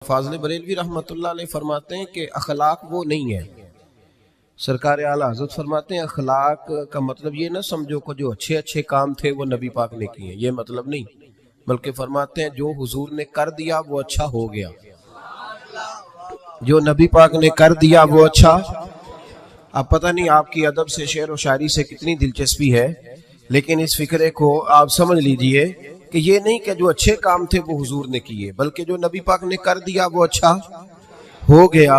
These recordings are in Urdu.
فاضل بریلوی رحمۃ اللہ علیہ فرماتے ہیں کہ اخلاق وہ نہیں ہے. سرکار اعلیٰ حضرت فرماتے ہیں اخلاق کا مطلب یہ نہ سمجھو کہ جو اچھے اچھے کام تھے وہ نبی پاک نے کیے، یہ مطلب نہیں، بلکہ فرماتے ہیں جو حضور نے کر دیا وہ اچھا ہو گیا، جو نبی پاک نے کر دیا وہ اچھا. اب پتہ نہیں آپ کی ادب سے شعر و شاعری سے کتنی دلچسپی ہے، لیکن اس فکرے کو آپ سمجھ لیجئے کہ یہ نہیں کہ جو اچھے کام تھے وہ حضور نے کیے، بلکہ جو نبی پاک نے کر دیا وہ اچھا ہو گیا.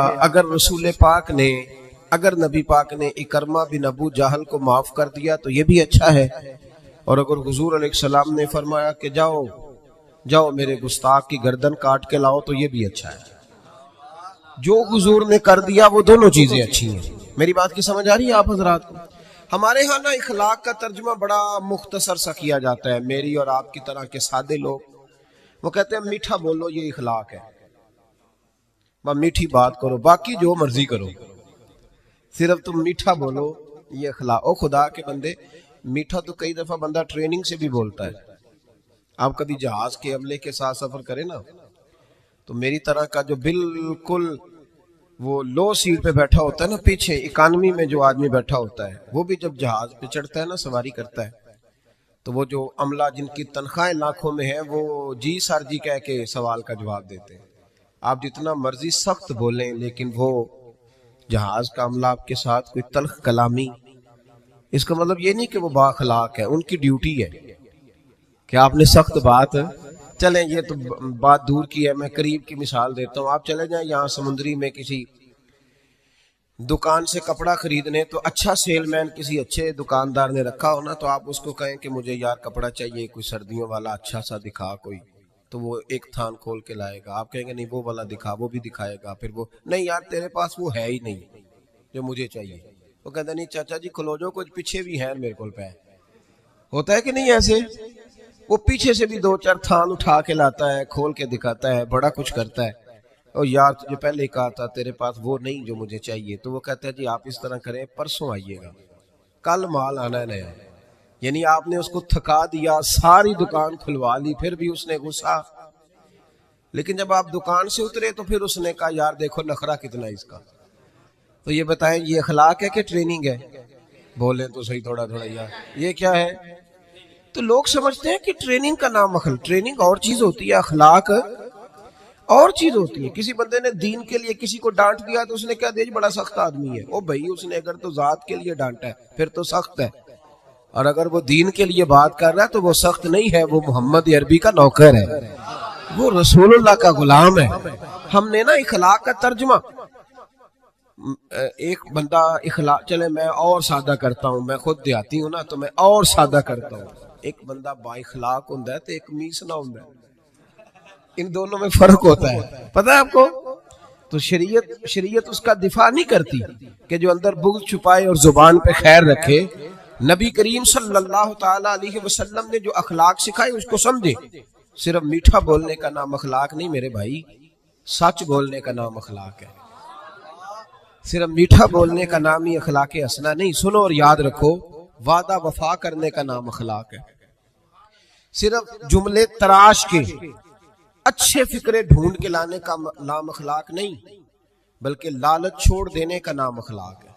اگر نبی پاک نے اکرمہ بن ابو جہل کو معاف کر دیا تو یہ بھی اچھا ہے، اور اگر حضور علیہ السلام نے فرمایا کہ جاؤ میرے گستاخ کی گردن کاٹ کے لاؤ تو یہ بھی اچھا ہے. جو حضور نے کر دیا وہ دونوں چیزیں اچھی ہیں. میری بات کی سمجھ آ رہی ہے آپ حضرات کو؟ ہمارے ہاں نا اخلاق کا ترجمہ بڑا مختصر سا کیا جاتا ہے. میری اور آپ کی طرح کے سادے لوگ وہ کہتے ہیں میٹھا بولو یہ اخلاق ہے، میٹھی بات کرو، باقی جو مرضی کرو، صرف تم میٹھا بولو یہ اخلاق. او خدا کے بندے، میٹھا تو کئی دفعہ بندہ ٹریننگ سے بھی بولتا ہے. آپ کبھی جہاز کے عملے کے ساتھ سفر کریں نا تو میری طرح کا جو بالکل وہ لو سیٹ پہ بیٹھا ہوتا ہے نا، پیچھے اکانومی میں جو آدمی بیٹھا ہوتا ہے، وہ بھی جب جہاز پہ چڑھتا ہے نا، سواری کرتا ہے، تو وہ جو عملہ جن کی تنخواہیں لاکھوں میں ہیں وہ جی سر جی کہہ کے سوال کا جواب دیتے ہیں. آپ جتنا مرضی سخت بولیں لیکن وہ جہاز کا عملہ آپ کے ساتھ کوئی تلخ کلامی، اس کا مطلب یہ نہیں کہ وہ با اخلاق ہے، ان کی ڈیوٹی ہے کہ آپ نے سخت بات. چلیں یہ تو بات دور کی ہے، میں قریب کی مثال دیتا ہوں. آپ چلے جائیں یہاں سمندری میں کسی دکان سے کپڑا خریدنے، تو اچھا سیل مین کسی اچھے دکاندار نے رکھا ہو نا، تو آپ اس کو کہیں کہ مجھے یار کپڑا چاہیے کوئی سردیوں والا اچھا سا دکھا کوئی، تو وہ ایک تھان کھول کے لائے گا. آپ کہیں گے نہیں وہ والا دکھا، وہ بھی دکھائے گا. پھر وہ نہیں یار تیرے پاس وہ ہے ہی نہیں جو مجھے چاہیے. وہ کہتا نہیں چاچا جی کھلو جو، کچھ پیچھے بھی ہے میرے کو پہ. ہوتا ہے کہ نہیں ایسے؟ وہ پیچھے سے بھی دو چار تھان اٹھا کے لاتا ہے، کھول کے دکھاتا ہے، بڑا کچھ کرتا ہے. اور یار تجھے پہلے ہی کہا تھا تیرے پاس وہ نہیں جو مجھے چاہیے. تو وہ کہتا ہے جی آپ اس طرح کریں پرسوں آئیے گا، کل مال آنا ہے نیا. یعنی آپ نے اس کو تھکا دیا، ساری دکان کھلوا لی، پھر بھی اس نے غصہ. لیکن جب آپ دکان سے اترے تو پھر اس نے کہا یار دیکھو نخرہ کتنا اس کا. تو یہ بتائیں یہ اخلاق ہے کہ ٹریننگ ہے؟ بولیں تو صحیح تھوڑا یار یہ کیا ہے؟ تو لوگ سمجھتے ہیں کہ ٹریننگ کا نام ٹریننگ اور چیز ہوتی ہے، اخلاق اور چیز ہوتی ہے. کسی بندے نے دین کے لیے کسی کو ڈانٹ دیا تو اس نے کہا دیکھ بڑا سخت آدمی ہے. او بھائی اس نے اگر تو ذات کے لیے ڈانٹا ہے پھر تو سخت ہے، اور اگر وہ دین کے لیے بات کر رہا ہے تو وہ سخت نہیں ہے، وہ محمد عربی کا نوکر ہے، وہ رسول اللہ کا غلام ہے. ہم نے نا اخلاق کا ترجمہ، ایک بندہ اخلاق، چلے میں اور سادہ کرتا ہوں، میں خود دیہاتی ہوں نا تو میں اور سادہ کرتا ہوں. ایک بندہ با اخلاق ہوں ہے تو ایک میسنا ہوں ہے، ان دونوں میں فرق ہوتا ہے، پتہ ہے آپ کو؟ تو شریعت اس کا دفاع نہیں کرتی کہ جو اندر بغض چھپائے اور زبان پہ خیر رکھے. نبی کریم صلی اللہ تعالی علیہ وسلم نے جو اخلاق سکھائے اس کو سمجھے. صرف میٹھا بولنے کا نام اخلاق نہیں میرے بھائی، سچ بولنے کا نام اخلاق ہے. صرف میٹھا بولنے کا نام ہی اخلاق حسنہ نہیں، سنو اور یاد رکھو، وعدہ وفا کرنے کا نام اخلاق ہے. صرف جملے تراش کے اچھے فکرے ڈھونڈ کے لانے کا نام اخلاق نہیں، بلکہ لالچ چھوڑ دینے کا نام اخلاق ہے.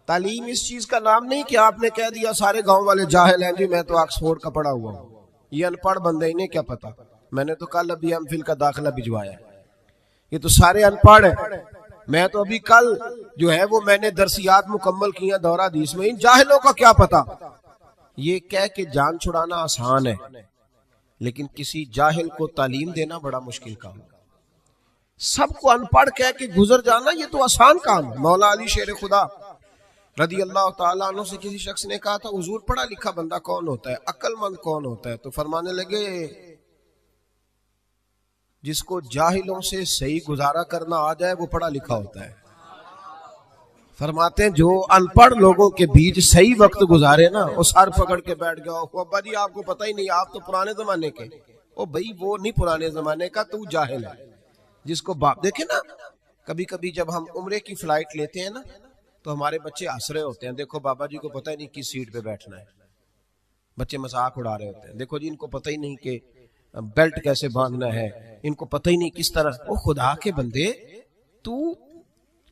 تعلیم اس چیز کا نام نہیں کہ آپ نے کہہ دیا سارے گاؤں والے جاہل ہیں جی میں تو آکسفورڈ کا پڑھا ہوا ہوں، یہ ان پڑھ بندے انہیں کیا پتا، میں نے تو کل ابھی ایم فل کا داخلہ بھجوایا ہے، یہ تو سارے ان پڑھ ہیں، میں تو ابھی کل جو ہے وہ میں نے درسیات مکمل کیا دورہ حدیث میں، ان جاہلوں کا کیا پتا. یہ کہہ کے جان چھڑانا آسان ہے، لیکن کسی جاہل کو تعلیم دینا بڑا مشکل کام ہے. سب کو ان پڑھ کہہ کے گزر جانا یہ تو آسان کام ہے. مولا علی شیر خدا رضی اللہ تعالیٰ عنہ سے کسی شخص نے کہا تھا حضور پڑھا لکھا بندہ کون ہوتا ہے، عقل مند کون ہوتا ہے؟ تو فرمانے لگے جس کو جاہلوں سے صحیح گزارا کرنا آ جائے وہ پڑھا لکھا ہوتا ہے. فرماتے ہیں جو ان پڑھ لوگوں کے بیچ صحیح وقت گزارے نا، وہ سر پکڑ کے بیٹھ گیا ابا جی آپ کو پتہ ہی نہیں، آپ تو پرانے زمانے کے. او بھائی وہ نہیں پرانے زمانے کا، تو جاہل ہے. جس کو باپ دیکھے نا، کبھی کبھی جب ہم عمرے کی فلائٹ لیتے ہیں نا تو ہمارے بچے ہنس رہے ہوتے ہیں، دیکھو بابا جی کو پتہ ہی نہیں کس سیٹ پہ بیٹھنا ہے. بچے مذاق اڑا رہے ہوتے ہیں، دیکھو جی ان کو پتہ ہی نہیں کہ بیلٹ کیسے باندھنا ہے، ان کو پتہ ہی نہیں کس طرح. او خدا کے بندے، تو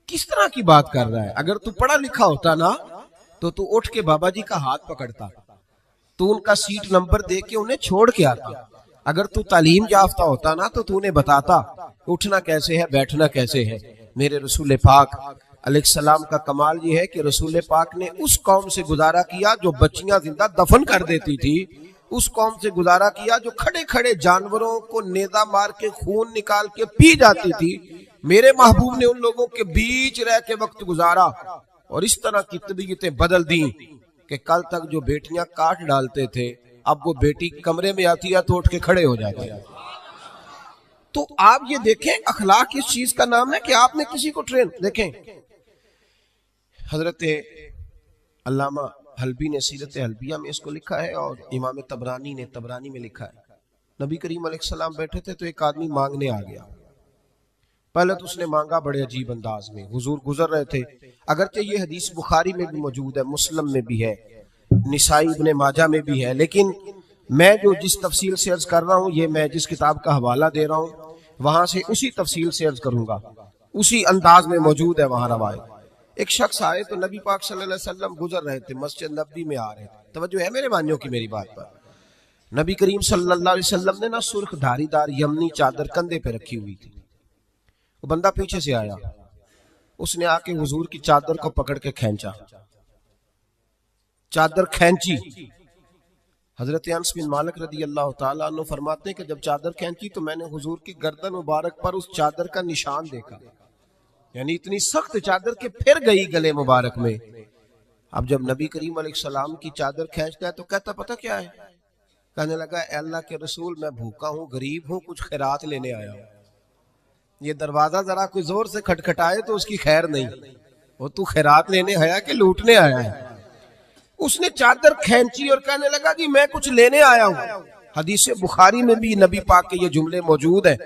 کس طرح کی بات کر رہا ہے؟ اگر تو پڑھا لکھا ہوتا نا تو اٹھ کے بابا جی کا ہاتھ پکڑتا، تو ان کا سیٹ نمبر دے کے انہیں چھوڑ کے آتا. اگر تو تعلیم یافتہ ہوتا نا تو انہیں بتاتا اٹھنا کیسے ہے، بیٹھنا کیسے ہے. میرے رسول پاک علیہ السلام کا کمال یہ ہے کہ رسول پاک نے اس قوم سے گزارا کیا جو بچیاں زندہ دفن کر دیتی تھی، اس قوم سے گزارا کیا جو کھڑے کھڑے جانوروں کو نیزہ مار کے خون نکال کے پی جاتی تھی. میرے محبوب نے ان لوگوں کے بیچ رہ کے وقت گزارا اور اس طرح کی طبیعتیں بدل دیں کہ کل تک جو بیٹیاں کاٹ ڈالتے تھے اب وہ بیٹی کمرے میں آتی ہے تو اٹھ کے کھڑے ہو جاتے ہیں. تو آپ یہ دیکھیں اخلاق اس چیز کا نام ہے کہ آپ نے کسی کو ٹرین. دیکھیں حضرت علامہ حلبی نے سیرت حلبیہ میں اس کو لکھا ہے اور امام طبرانی نے طبرانی میں لکھا ہے. نبی کریم علیہ السلام بیٹھے تھے تو ایک آدمی مانگنے آ گیا. پہلے تو اس نے مانگا بڑے عجیب انداز میں، حضور گزر رہے تھے. اگرچہ یہ حدیث بخاری میں بھی موجود ہے، مسلم میں بھی ہے، نسائی ابن ماجہ میں بھی ہے، لیکن میں جو جس تفصیل سے عرض کر رہا ہوں یہ میں جس کتاب کا حوالہ دے رہا ہوں وہاں سے اسی تفصیل سے عرض کروں گا، اسی انداز میں موجود ہے وہاں روایت. ایک شخص آئے تو نبی پاک صلی اللہ علیہ وسلم گزر رہے تھے، مسجد نبوی میں آ رہے تھے. توجہ ہے میرے بھائیوں کی میری بات پر؟ نبی کریم صلی اللہ علیہ وسلم نے نا سرخ دھاری دار یمنی چادر کندھے پہ رکھی ہوئی تھی. وہ بندہ پیچھے سے آیا، اس نے آ کے حضور کی چادر کو پکڑ کے کھینچا، چادر کھینچی. حضرت انس بن مالک رضی اللہ تعالیٰ عنہ فرماتے ہیں کہ جب چادر کھینچی تو میں نے حضور کی گردن مبارک پر اس چادر کا نشان دیکھا، یعنی اتنی سخت چادر کہ پھر گئی گلے مبارک میں. اب جب نبی کریم علیہ السلام کی چادر کھینچتا ہے تو کہتا پتہ کیا ہے؟ کہنے لگا اے اللہ کے رسول میں بھوکا ہوں، غریب ہوں، کچھ خیرات لینے آیا ہوں. یہ دروازہ ذرا کوئی زور سے کھٹکھٹائے تو اس کی خیر نہیں، وہ تو خیرات لینے آیا کہ لوٹنے آیا ہے؟ اس نے چادر کھینچی اور کہنے لگا جی میں کچھ لینے آیا ہوں. حدیث بخاری میں بھی نبی پاک کے یہ جملے موجود ہیں.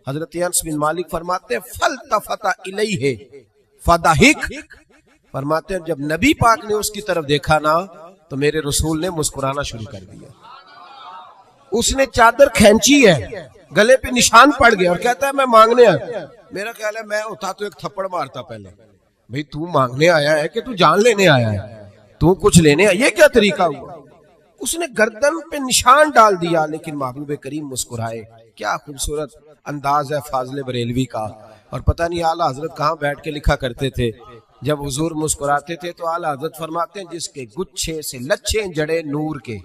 حضرت انس بن مالک فرماتے ہیں فَالْتَفَتَ إِلَيْهِ فَضَحِكَ، فرماتے ہیں جب نبی پاک نے اس کی طرف دیکھا نا تو میرے رسول نے مسکرانا شروع کر دیا. اس نے چادر کھینچی ہے، گلے پہ نشان پڑ گیا اور کہتا ہے میں مانگنے آیا. میرا خیال ہے میں ہوتا تو ایک تھپڑ مارتا پہلے، بھئی تو مانگنے آیا ہے کہ تو جان لینے آیا ہے؟ تو کچھ لینے آیا، یہ کیا طریقہ ہوا؟ اس نے گردن پہ نشان ڈال دیا لیکن محبوب کریم مسکرائے. کیا خوبصورت انداز ہے فاضل بریلوی کا. اور پتہ نہیں اعلیٰ حضرت کہاں بیٹھ کے لکھا کرتے تھے، جب حضور مسکراتے تھے تو اعلیٰ حضرت فرماتے ہیں جس کے گچھے سے لچھے جڑے نور کے،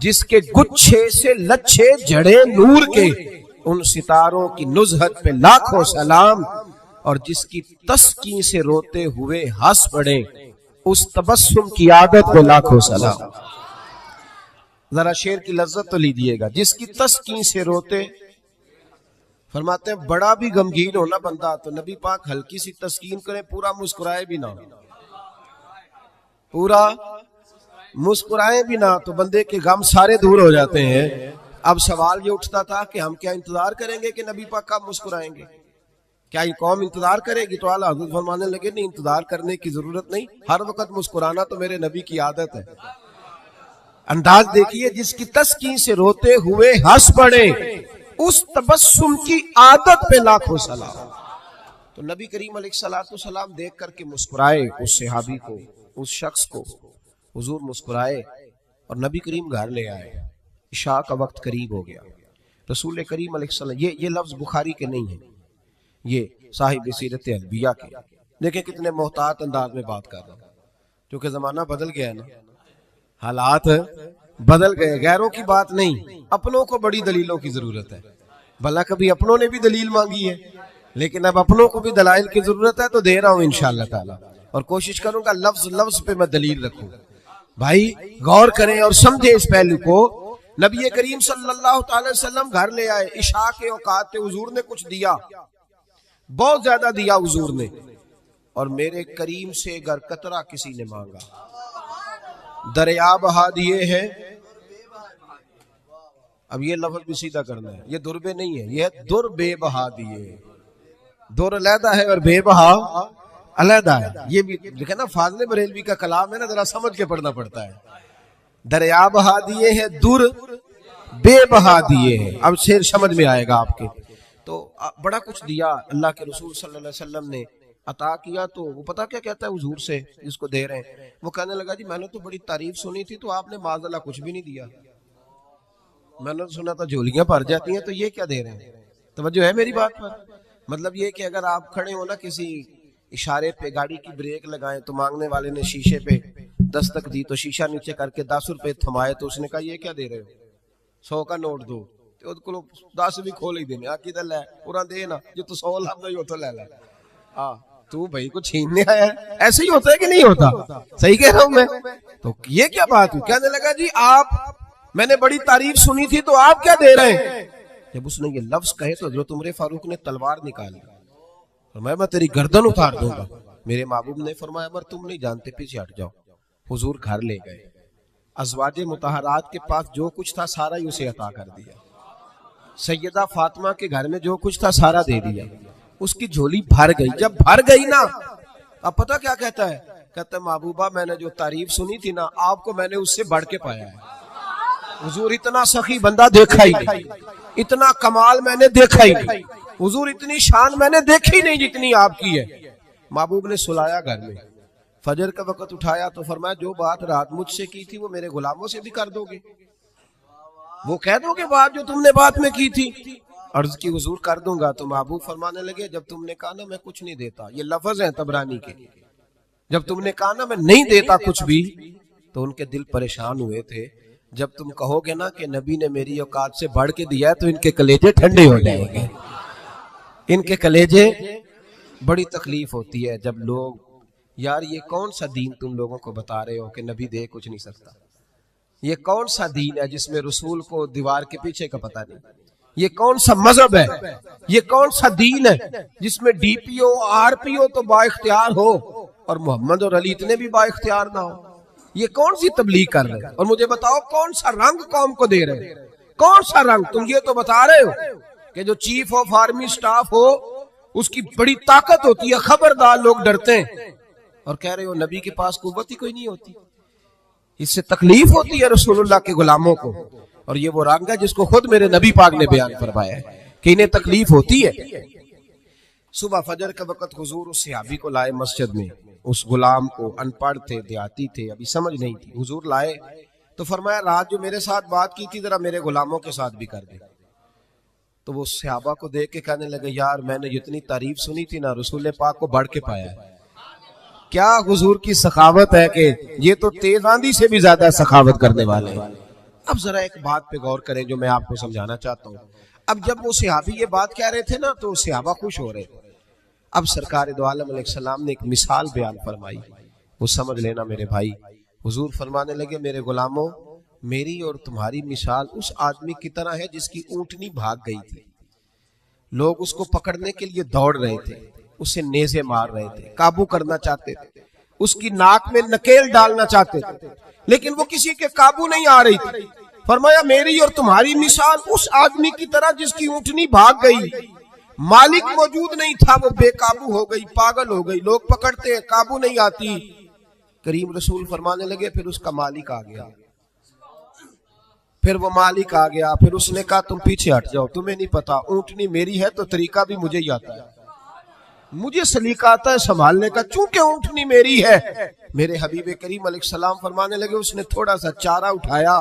جس کے گچھے سے لچھے جڑے نور کے، ان ستاروں کی نزہت پہ لاکھوں سلام، اور جس کی تسکین سے روتے ہوئے ہنس پڑے اس تبسم کی عادت پہ لاکھوں سلام. ذرا شعر کی لذت تو لیجیے گا. جس کی تسکین سے روتے، فرماتے ہیں بڑا بھی غمگین ہونا بندہ تو نبی پاک ہلکی سی تسکین کرے، پورا مسکرائے بھی نہ، پورا مسکرائے بھی نہ تو بندے کے غم سارے دور ہو جاتے ہیں. اب سوال یہ اٹھتا تھا کہ ہم کیا انتظار کریں گے کہ نبی پاک کب مسکرائیں گے؟ کیا یہ قوم انتظار کرے گی؟ تو اعلیٰ حضرت فرمانے لگے نہیں، انتظار کرنے کی ضرورت نہیں، ہر وقت مسکرانا تو میرے نبی کی عادت ہے. انداز دیکھیے، جس کی تسکین سے روتے ہوئے ہنس پڑے اس تبسم کی عادت پہ لاکھوں سلام. تو نبی کریم علیہ السلام دیکھ کر کے مسکرائے اس صحابی کو، اس شخص کو. حضور مسکرائے اور نبی کریم گھر لے آئے. عشاء کا وقت قریب ہو گیا. رسول کریم علیہ السلام، یہ لفظ بخاری کے نہیں ہیں، یہ صاحب سیرت حلبیہ کے. دیکھیں کتنے محتاط انداز میں بات کر رہا ہوں، کیونکہ زمانہ بدل گیا ہے نا، حالات بدل گئے. غیروں کی بات نہیں، اپنوں کو بڑی دلیلوں کی ضرورت ہے. بھلا کبھی اپنوں نے بھی دلیل مانگی ہے، لیکن اب اپنوں کو بھی دلائل کی ضرورت ہے تو دے رہا ہوں انشاءاللہ تعالی، اور کوشش کروں گا لفظ لفظ پہ میں دلیل رکھوں. بھائی غور کریں اور سمجھیں اس پہلو کو. نبی کریم صلی اللہ تعالی وسلم گھر لے آئے. عشاء کے اوقات پہ حضور نے کچھ دیا، بہت زیادہ دیا حضور نے، اور میرے کریم سے گر قطرہ کسی نے مانگا، دریا بہا دیے ہیں. اب یہ لفظ بھی سیدھا کرنا ہے، یہ دربے نہیں ہے، یہ در بے بہا دیے. در علیحدہ ہے اور بے بہا علیحدہ ہے. یہ بھی دیکھیں نا فاضل بریلوی کا کلام ہے نا، ذرا سمجھ کے پڑھنا پڑتا ہے. دریا بہا دیے ہیں در بے بہا دیے ہیں. اب شعر سمجھ میں آئے گا آپ کے. تو بڑا کچھ دیا اللہ کے رسول صلی اللہ علیہ وسلم نے عطا کیا. تو وہ پتا کیا کہتا ہے حضور سے جس کو دے رہے ہیں؟ وہ کہنے لگا جی میں نے تو بڑی تعریف سنی تھی تو آپ نے معاذ اللہ کچھ بھی نہیں دیا. میں نے سنا تھا جھولیاں بھر جاتی ہیں تو یہ کیا دے رہے ہیں؟ توجہ ہے میری بات پر؟ مطلب یہ کہ اگر آپ کھڑے ہو نا کسی اشارے پہ گاڑی کی بریک لگائیں تو مانگنے والے نے شیشے پہ دستک دی تو شیشہ نیچے کر کے 10 روپے تھمائے تو اس نے کہا یہ کیا دے رہے ہو؟ 100 کا نوٹ دو. 10 بھی کھول ہی دینے آکی دل ہے پورا دے نا جو تو 100 لفظ ہی ہوتا لے لے. تو بھائی کو چھیننے آیا ہے. ایسے ہی ہوتا ہے کہ نہیں ہوتا؟ صحیح کہہ رہا ہوں میں. تو یہ کیا بات ہوئی؟ کہنے لگا جی آپ میں نے بڑی تعریف سنی تھی تو آپ کیا دے رہے ہیں؟ جب اس نے یہ لفظ کہے تو حضرت عمر فاروق نے تلوار نکالی. میں تیری گردن اتار دوں گا. میرے محبوب نے فرمایا عمر تم نہیں جانتے پیچھے ہٹ جاؤ. حضور گھر لے گئے. ازواج مطہرات کے پاس جو کچھ تھا سارا ہی اسے عطا کر دیا. سیدہ فاطمہ کے گھر میں جو کچھ تھا سارا دے دیا. اس کی جھولی بھر گئی. جب بھر گئی نا اب پتہ کیا کہتا ہے؟ کہتا ہے محبوبہ میں نے جو تعریف سنی تھی نا آپ کو میں نے اس سے بڑھ کے پایا ہے. حضور اتنا سخی بندہ دیکھا ہی نہیں, اتنا کمال میں نے دیکھا ہی نہیں, حضور اتنی شان میں نے دیکھی نہیں جتنی آپ کی ہے. محبوب نے سلایا گھر میں. فجر کا وقت اٹھایا تو فرمایا جو بات رات مجھ سے کی تھی وہ میرے غلاموں سے بھی کر دو گے؟ وہ کہہ دو گے بات جو تم نے بات میں کی تھی؟ عرض کی حضور کر دوں گا. تو محبوب فرمانے لگے جب تم نے کہا نا میں کچھ نہیں دیتا, یہ لفظ ہیں طبرانی کے, جب تم نے کہا نا میں نہیں دیتا کچھ بھی تو ان کے دل پریشان ہوئے تھے. جب تم کہو گے نا کہ نبی نے میری اوقات سے بڑھ کے دیا ہے تو ان کے کلیجے ٹھنڈے ہو جائیں گے. ان کے کلیجے بڑی تکلیف ہوتی ہے جب لوگ یار یہ کون سا دین تم لوگوں کو بتا رہے ہو کہ نبی دے کچھ نہیں سکتا؟ یہ کون سا دین ہے جس میں رسول کو دیوار کے پیچھے کا پتہ نہیں؟ یہ کون سا مذہب ہے؟ یہ کون سا دین ہے جس میں D P O R P او تو با اختیار ہو اور محمد اور علی اتنے بھی با اختیار نہ ہو؟ یہ کون سی تبلیغ کر رہے ہیں؟ اور مجھے بتاؤ کون سا رنگ قوم کو دے رہے ہیں؟ کون سا رنگ؟ تم یہ تو بتا رہے ہو کہ جو چیف آف آرمی سٹاف ہو اس کی بڑی طاقت ہوتی ہے, خبردار لوگ ڈرتے ہیں, اور کہہ رہے ہو نبی کے پاس قوت ہی کوئی نہیں ہوتی. اس سے تکلیف ہوتی ہے رسول اللہ کے غلاموں کو. اور یہ وہ رنگ ہے جس کو خود میرے نبی پاک نے بیان فرمایا ہے کہ انہیں تکلیف ہوتی ہے. صبح فجر کا وقت حضور اس صحابی کو لائے مسجد میں. اس غلام کو, ان پڑھ تھے, دیہاتی تھے, ابھی سمجھ نہیں تھی, حضور لائے تو فرمایا رات جو میرے ساتھ بات کی تھی ذرا میرے غلاموں کے ساتھ بھی کر دے. تو وہ صحابہ کو دیکھ کے کہنے لگے یار میں نے جتنی تعریف سنی تھی نا رسول پاک کو بڑھ کے پایا ہے. کیا حضور کی سخاوت ہے کہ یہ تو تیز آندھی سے بھی زیادہ سخاوت کرنے والے ہیں. اب ذرا ایک بات پہ غور کریں جو میں آپ کو سمجھانا چاہتا ہوں. اب جب وہ صحابی یہ بات کہہ رہے تھے نا تو صحابہ خوش ہو رہے. اب سرکار دو عالم علیہ السلام نے ایک مثال بیان فرمائی, وہ سمجھ لینا میرے بھائی. حضور فرمانے لگے میرے غلاموں میری اور تمہاری مثال اس آدمی کی طرح ہے جس کی اونٹنی بھاگ گئی تھی. لوگ اس کو پکڑنے کے لیے دوڑ رہے تھے, اسے نیزے مار رہے تھے, قابو کرنا چاہتے تھے, اس کی ناک میں نکیل ڈالنا چاہتے تھے, لیکن وہ کسی کے قابو نہیں آ رہی تھی. فرمایا میری اور تمہاری مثال اس آدمی کی طرح جس کی اونٹنی بھاگ گئی, مالک موجود نہیں تھا, وہ بے قابو ہو گئی, پاگل ہو گئی, لوگ پکڑتے ہیں قابو نہیں آتی. کریم رسول فرمانے لگے پھر اس کا مالک آ گیا, پھر وہ مالک آ گیا, پھر اس نے کہا تم پیچھے ہٹ جاؤ, تمہیں نہیں پتا اونٹنی میری ہے تو طریقہ بھی مجھے ہی آتا ہے, مجھے سلیقہ آتا ہے سنبھالنے کا, چونکہ اونٹنی میری ہے. میرے حبیب کریم علیہ السلام فرمانے لگے اس نے تھوڑا سا چارہ اٹھایا,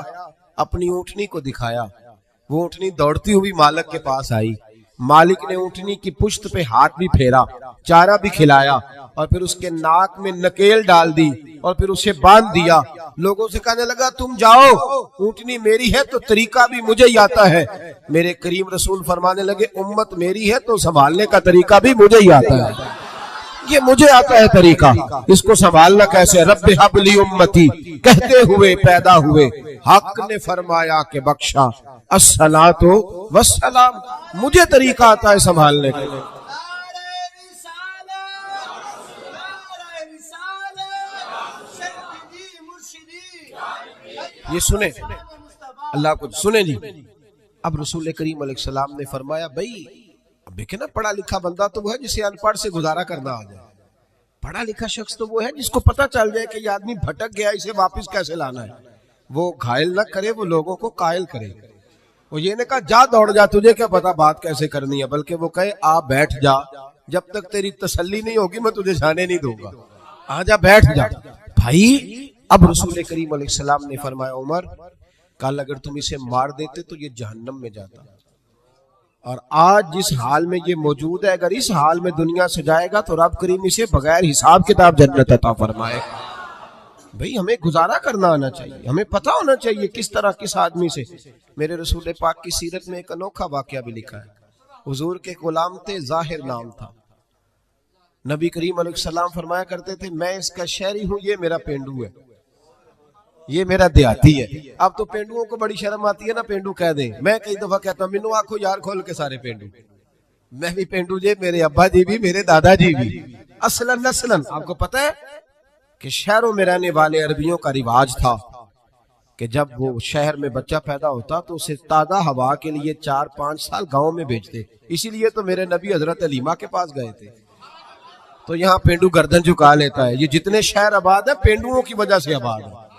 اپنی اونٹنی کو دکھایا, وہ اونٹنی دوڑتی ہوئی مالک کے پاس آئی. مالک نے اونٹنی کی پشت پہ ہاتھ بھی پھیرا, چارہ بھی کھلایا, اور پھر اس کے ناک میں نکیل ڈال دی, اور پھر اسے باندھ دیا. لوگوں سے کہنے لگا تم جاؤ, اونٹنی میری ہے تو طریقہ بھی مجھے ہی آتا ہے. میرے کریم رسول فرمانے لگے امت میری ہے تو سنبھالنے کا طریقہ بھی مجھے ہی آتا ہے, یہ مجھے آتا ہے طریقہ, اس کو سنبھالنا کیسے. رب ہب لی امتی کہتے ہوئے پیدا ہوئے, حق نے فرمایا کہ بخشا الصلاۃ والسلام, مجھے طریقہ آتا ہے سنبھالنے کا. یہ سنیں اللہ کو سنیں جی. اب رسول کریم علیہ السلام نے فرمایا بھائی اب دیکھیں نا پڑھا لکھا بندہ تو وہ ہے جسے ان پڑھ سے گزارا کرنا آ جائے, پڑھا لکھا شخص تو وہ ہے جس کو پتہ چل جائے کہ یہ آدمی بھٹک گیا, اسے واپس کیسے لانا ہے. وہ گھائل نہ کرے, وہ لوگوں کو قائل کرے. وہ یہ نے کہا جا دوڑ جا، تجھے کیا پتا بات کیسے کرنی ہے، بلکہ وہ کہے آ بیٹھ جا، جب تک تیری تسلی نہیں ہوگی میں تجھے جانے نہیں دوں گا، آ جا بیٹھ جا۔ بھائی اب رسول کریم علیہ السلام نے فرمایا عمر کل اگر تم اسے مار دیتے تو یہ جہنم میں جاتا، اور آج جس حال میں یہ موجود ہے اگر اس حال میں دنیا سے جائے گا تو رب کریم اسے بغیر حساب کتاب جنت عطا فرمائے۔ بھئی ہمیں گزارا کرنا آنا چاہیے، ہمیں پتا ہونا چاہیے کس طرح کس آدمی سے۔ میرے رسول پاک کی سیرت میں ایک انوکھا واقعہ بھی لکھا ہے۔ حضور کے غلام تھے، ظاہر نام تھا۔ نبی کریم علیہ السلام فرمایا کرتے تھے میں اس کا شہری ہوں، یہ میرا پینڈو ہے، یہ میرا دیہاتی ہے۔ اب تو پینڈوؤں کو بڑی شرم آتی ہے نا پینڈو کہہ دیں، میں کئی دفعہ کہتا ہوں مینوں آنکھو یار کھول کے سارے پینڈو، میں بھی پینڈو جی، میرے ابا جی بھی، میرے دادا جی بھی، اصلاً نسلاً۔ آپ کو پتہ ہے کہ شہروں میں رہنے والے عربیوں کا رواج تھا کہ جب وہ شہر میں بچہ پیدا ہوتا تو اسے تازہ ہوا کے لیے 4-5 سال گاؤں میں بھیجتے، اسی لیے تو میرے نبی حضرت حلیمہ کے پاس گئے تھے۔ تو یہاں پینڈو گردن جھکا لیتا ہے، یہ جتنے شہر آباد ہیں پینڈوؤں کی وجہ سے آباد ہے۔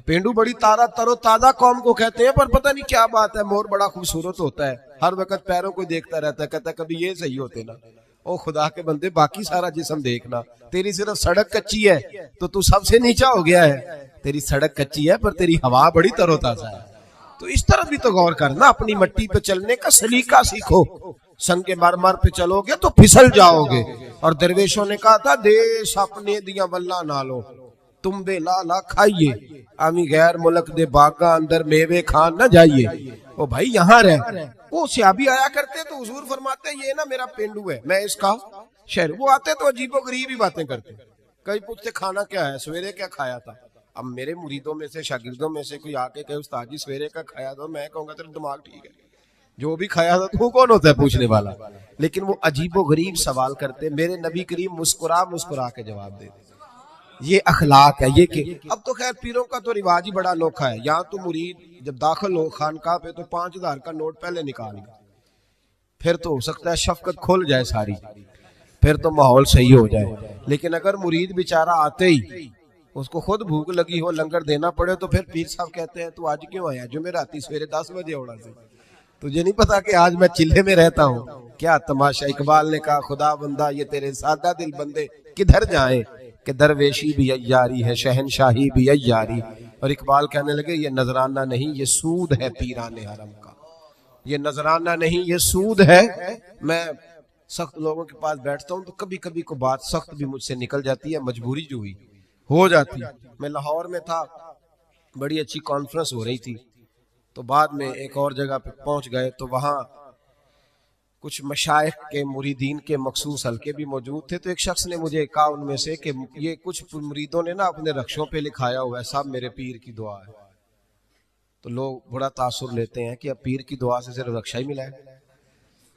پینڈو بڑی تر و تازہ قوم کو کہتے ہیں، پر پتہ نہیں کیا بات ہے، مور بڑا خوبصورت ہوتا ہے، ہر وقت پیروں کو دیکھتا رہتا ہے، کہتا ہے کبھی یہ صحیح ہوتے نا۔ او خدا کے بندے باقی سارا جسم دیکھنا، تیری صرف سڑک کچی ہے تو سب سے نیچا ہو گیا ہے، تیری سڑک کچی ہے پر تیری ہوا بڑی تر و تازہ ہے۔ تو اس طرح بھی تو غور کرنا، اپنی مٹی پہ چلنے کا سلیقہ سیکھو، سنگ مرمر پہ چلو گے تو پھسل جاؤ گے۔ اور درویشوں نے کہا تھا دیش اپنے دیاں واللہ نالو، تم بے لالا کھائیے، امی غیر ملک دے باغاں اندر میوے کھان نہ جائیے۔ او بھائی یہاں رہ، وہ صحابی آیا کرتے تو حضور فرماتے یہ نا میرا پینڈو ہے، میں اس کا شہر۔ وہ آتے تو عجیب و غریب ہی باتیں کرتے، کئی پوچھتے کھانا کیا ہے، سویرے کیا کھایا تھا۔ اب میرے مریدوں میں سے شاگردوں میں سے کوئی آ کے کہے استاد جی سویرے کا کھایا تھا، میں کہوں گا تیرا دماغ ٹھیک ہے، جو بھی کھایا تھا تو کون ہوتا ہے پوچھنے والا۔ لیکن وہ عجیب و غریب سوال کرتے، میرے نبی کریم مسکرا مسکرا کے جواب دیتے۔ یہ اخلاق ہے، یہ کہ اب تو خیر پیروں کا تو رواج ہی بڑا انوکھا ہے، یہاں تو مرید جب داخل ہو خانقاہ پہ تو 5000 کا نوٹ پہلے نکال گا، پھر تو ہو سکتا ہے شفقت کھل جائے ساری، پھر تو ماحول صحیح ہو جائے۔ لیکن اگر مرید بیچارہ آتے ہی اس کو خود بھوک لگی ہو لنگر دینا پڑے تو پھر پیر صاحب کہتے ہیں تو آج کیوں آیا، جمعراتی سویرے 10 بجے اوڑا سے، تجھے نہیں پتا کہ آج میں چلے میں رہتا ہوں۔ کیا تماشا، اقبال نے کہا خدا بندہ یہ تیرے سادہ دل بندے کدھر جائیں، کہ درویشی بھی عیاری ہے شہنشاہی بھی عیاری۔ اور اقبال کہنے لگے یہ نذرانہ نہیں یہ سود ہے پیران حرم کا، یہ نذرانہ نہیں یہ سود ہے۔ میں سخت لوگوں کے پاس بیٹھتا ہوں تو کبھی کبھی کو بات سخت بھی مجھ سے نکل جاتی ہے، مجبوری جو ہوئی ہو جاتی ہے۔ میں لاہور میں تھا، بڑی اچھی کانفرنس ہو رہی تھی، تو بعد میں ایک اور جگہ پہ پہنچ گئے تو وہاں کچھ مشائخ کے مریدین کے مخصوص حلقے بھی موجود تھے۔ تو ایک شخص نے مجھے کہا ان میں سے کہ یہ کچھ مریدوں نے نا اپنے رخشوں پہ لکھایا ہوا ہے صاحب میرے پیر کی دعا ہے۔ تو لوگ بڑا تاثر لیتے ہیں کہ اب پیر کی دعا سے صرف رخشہ ہی ملا ہے،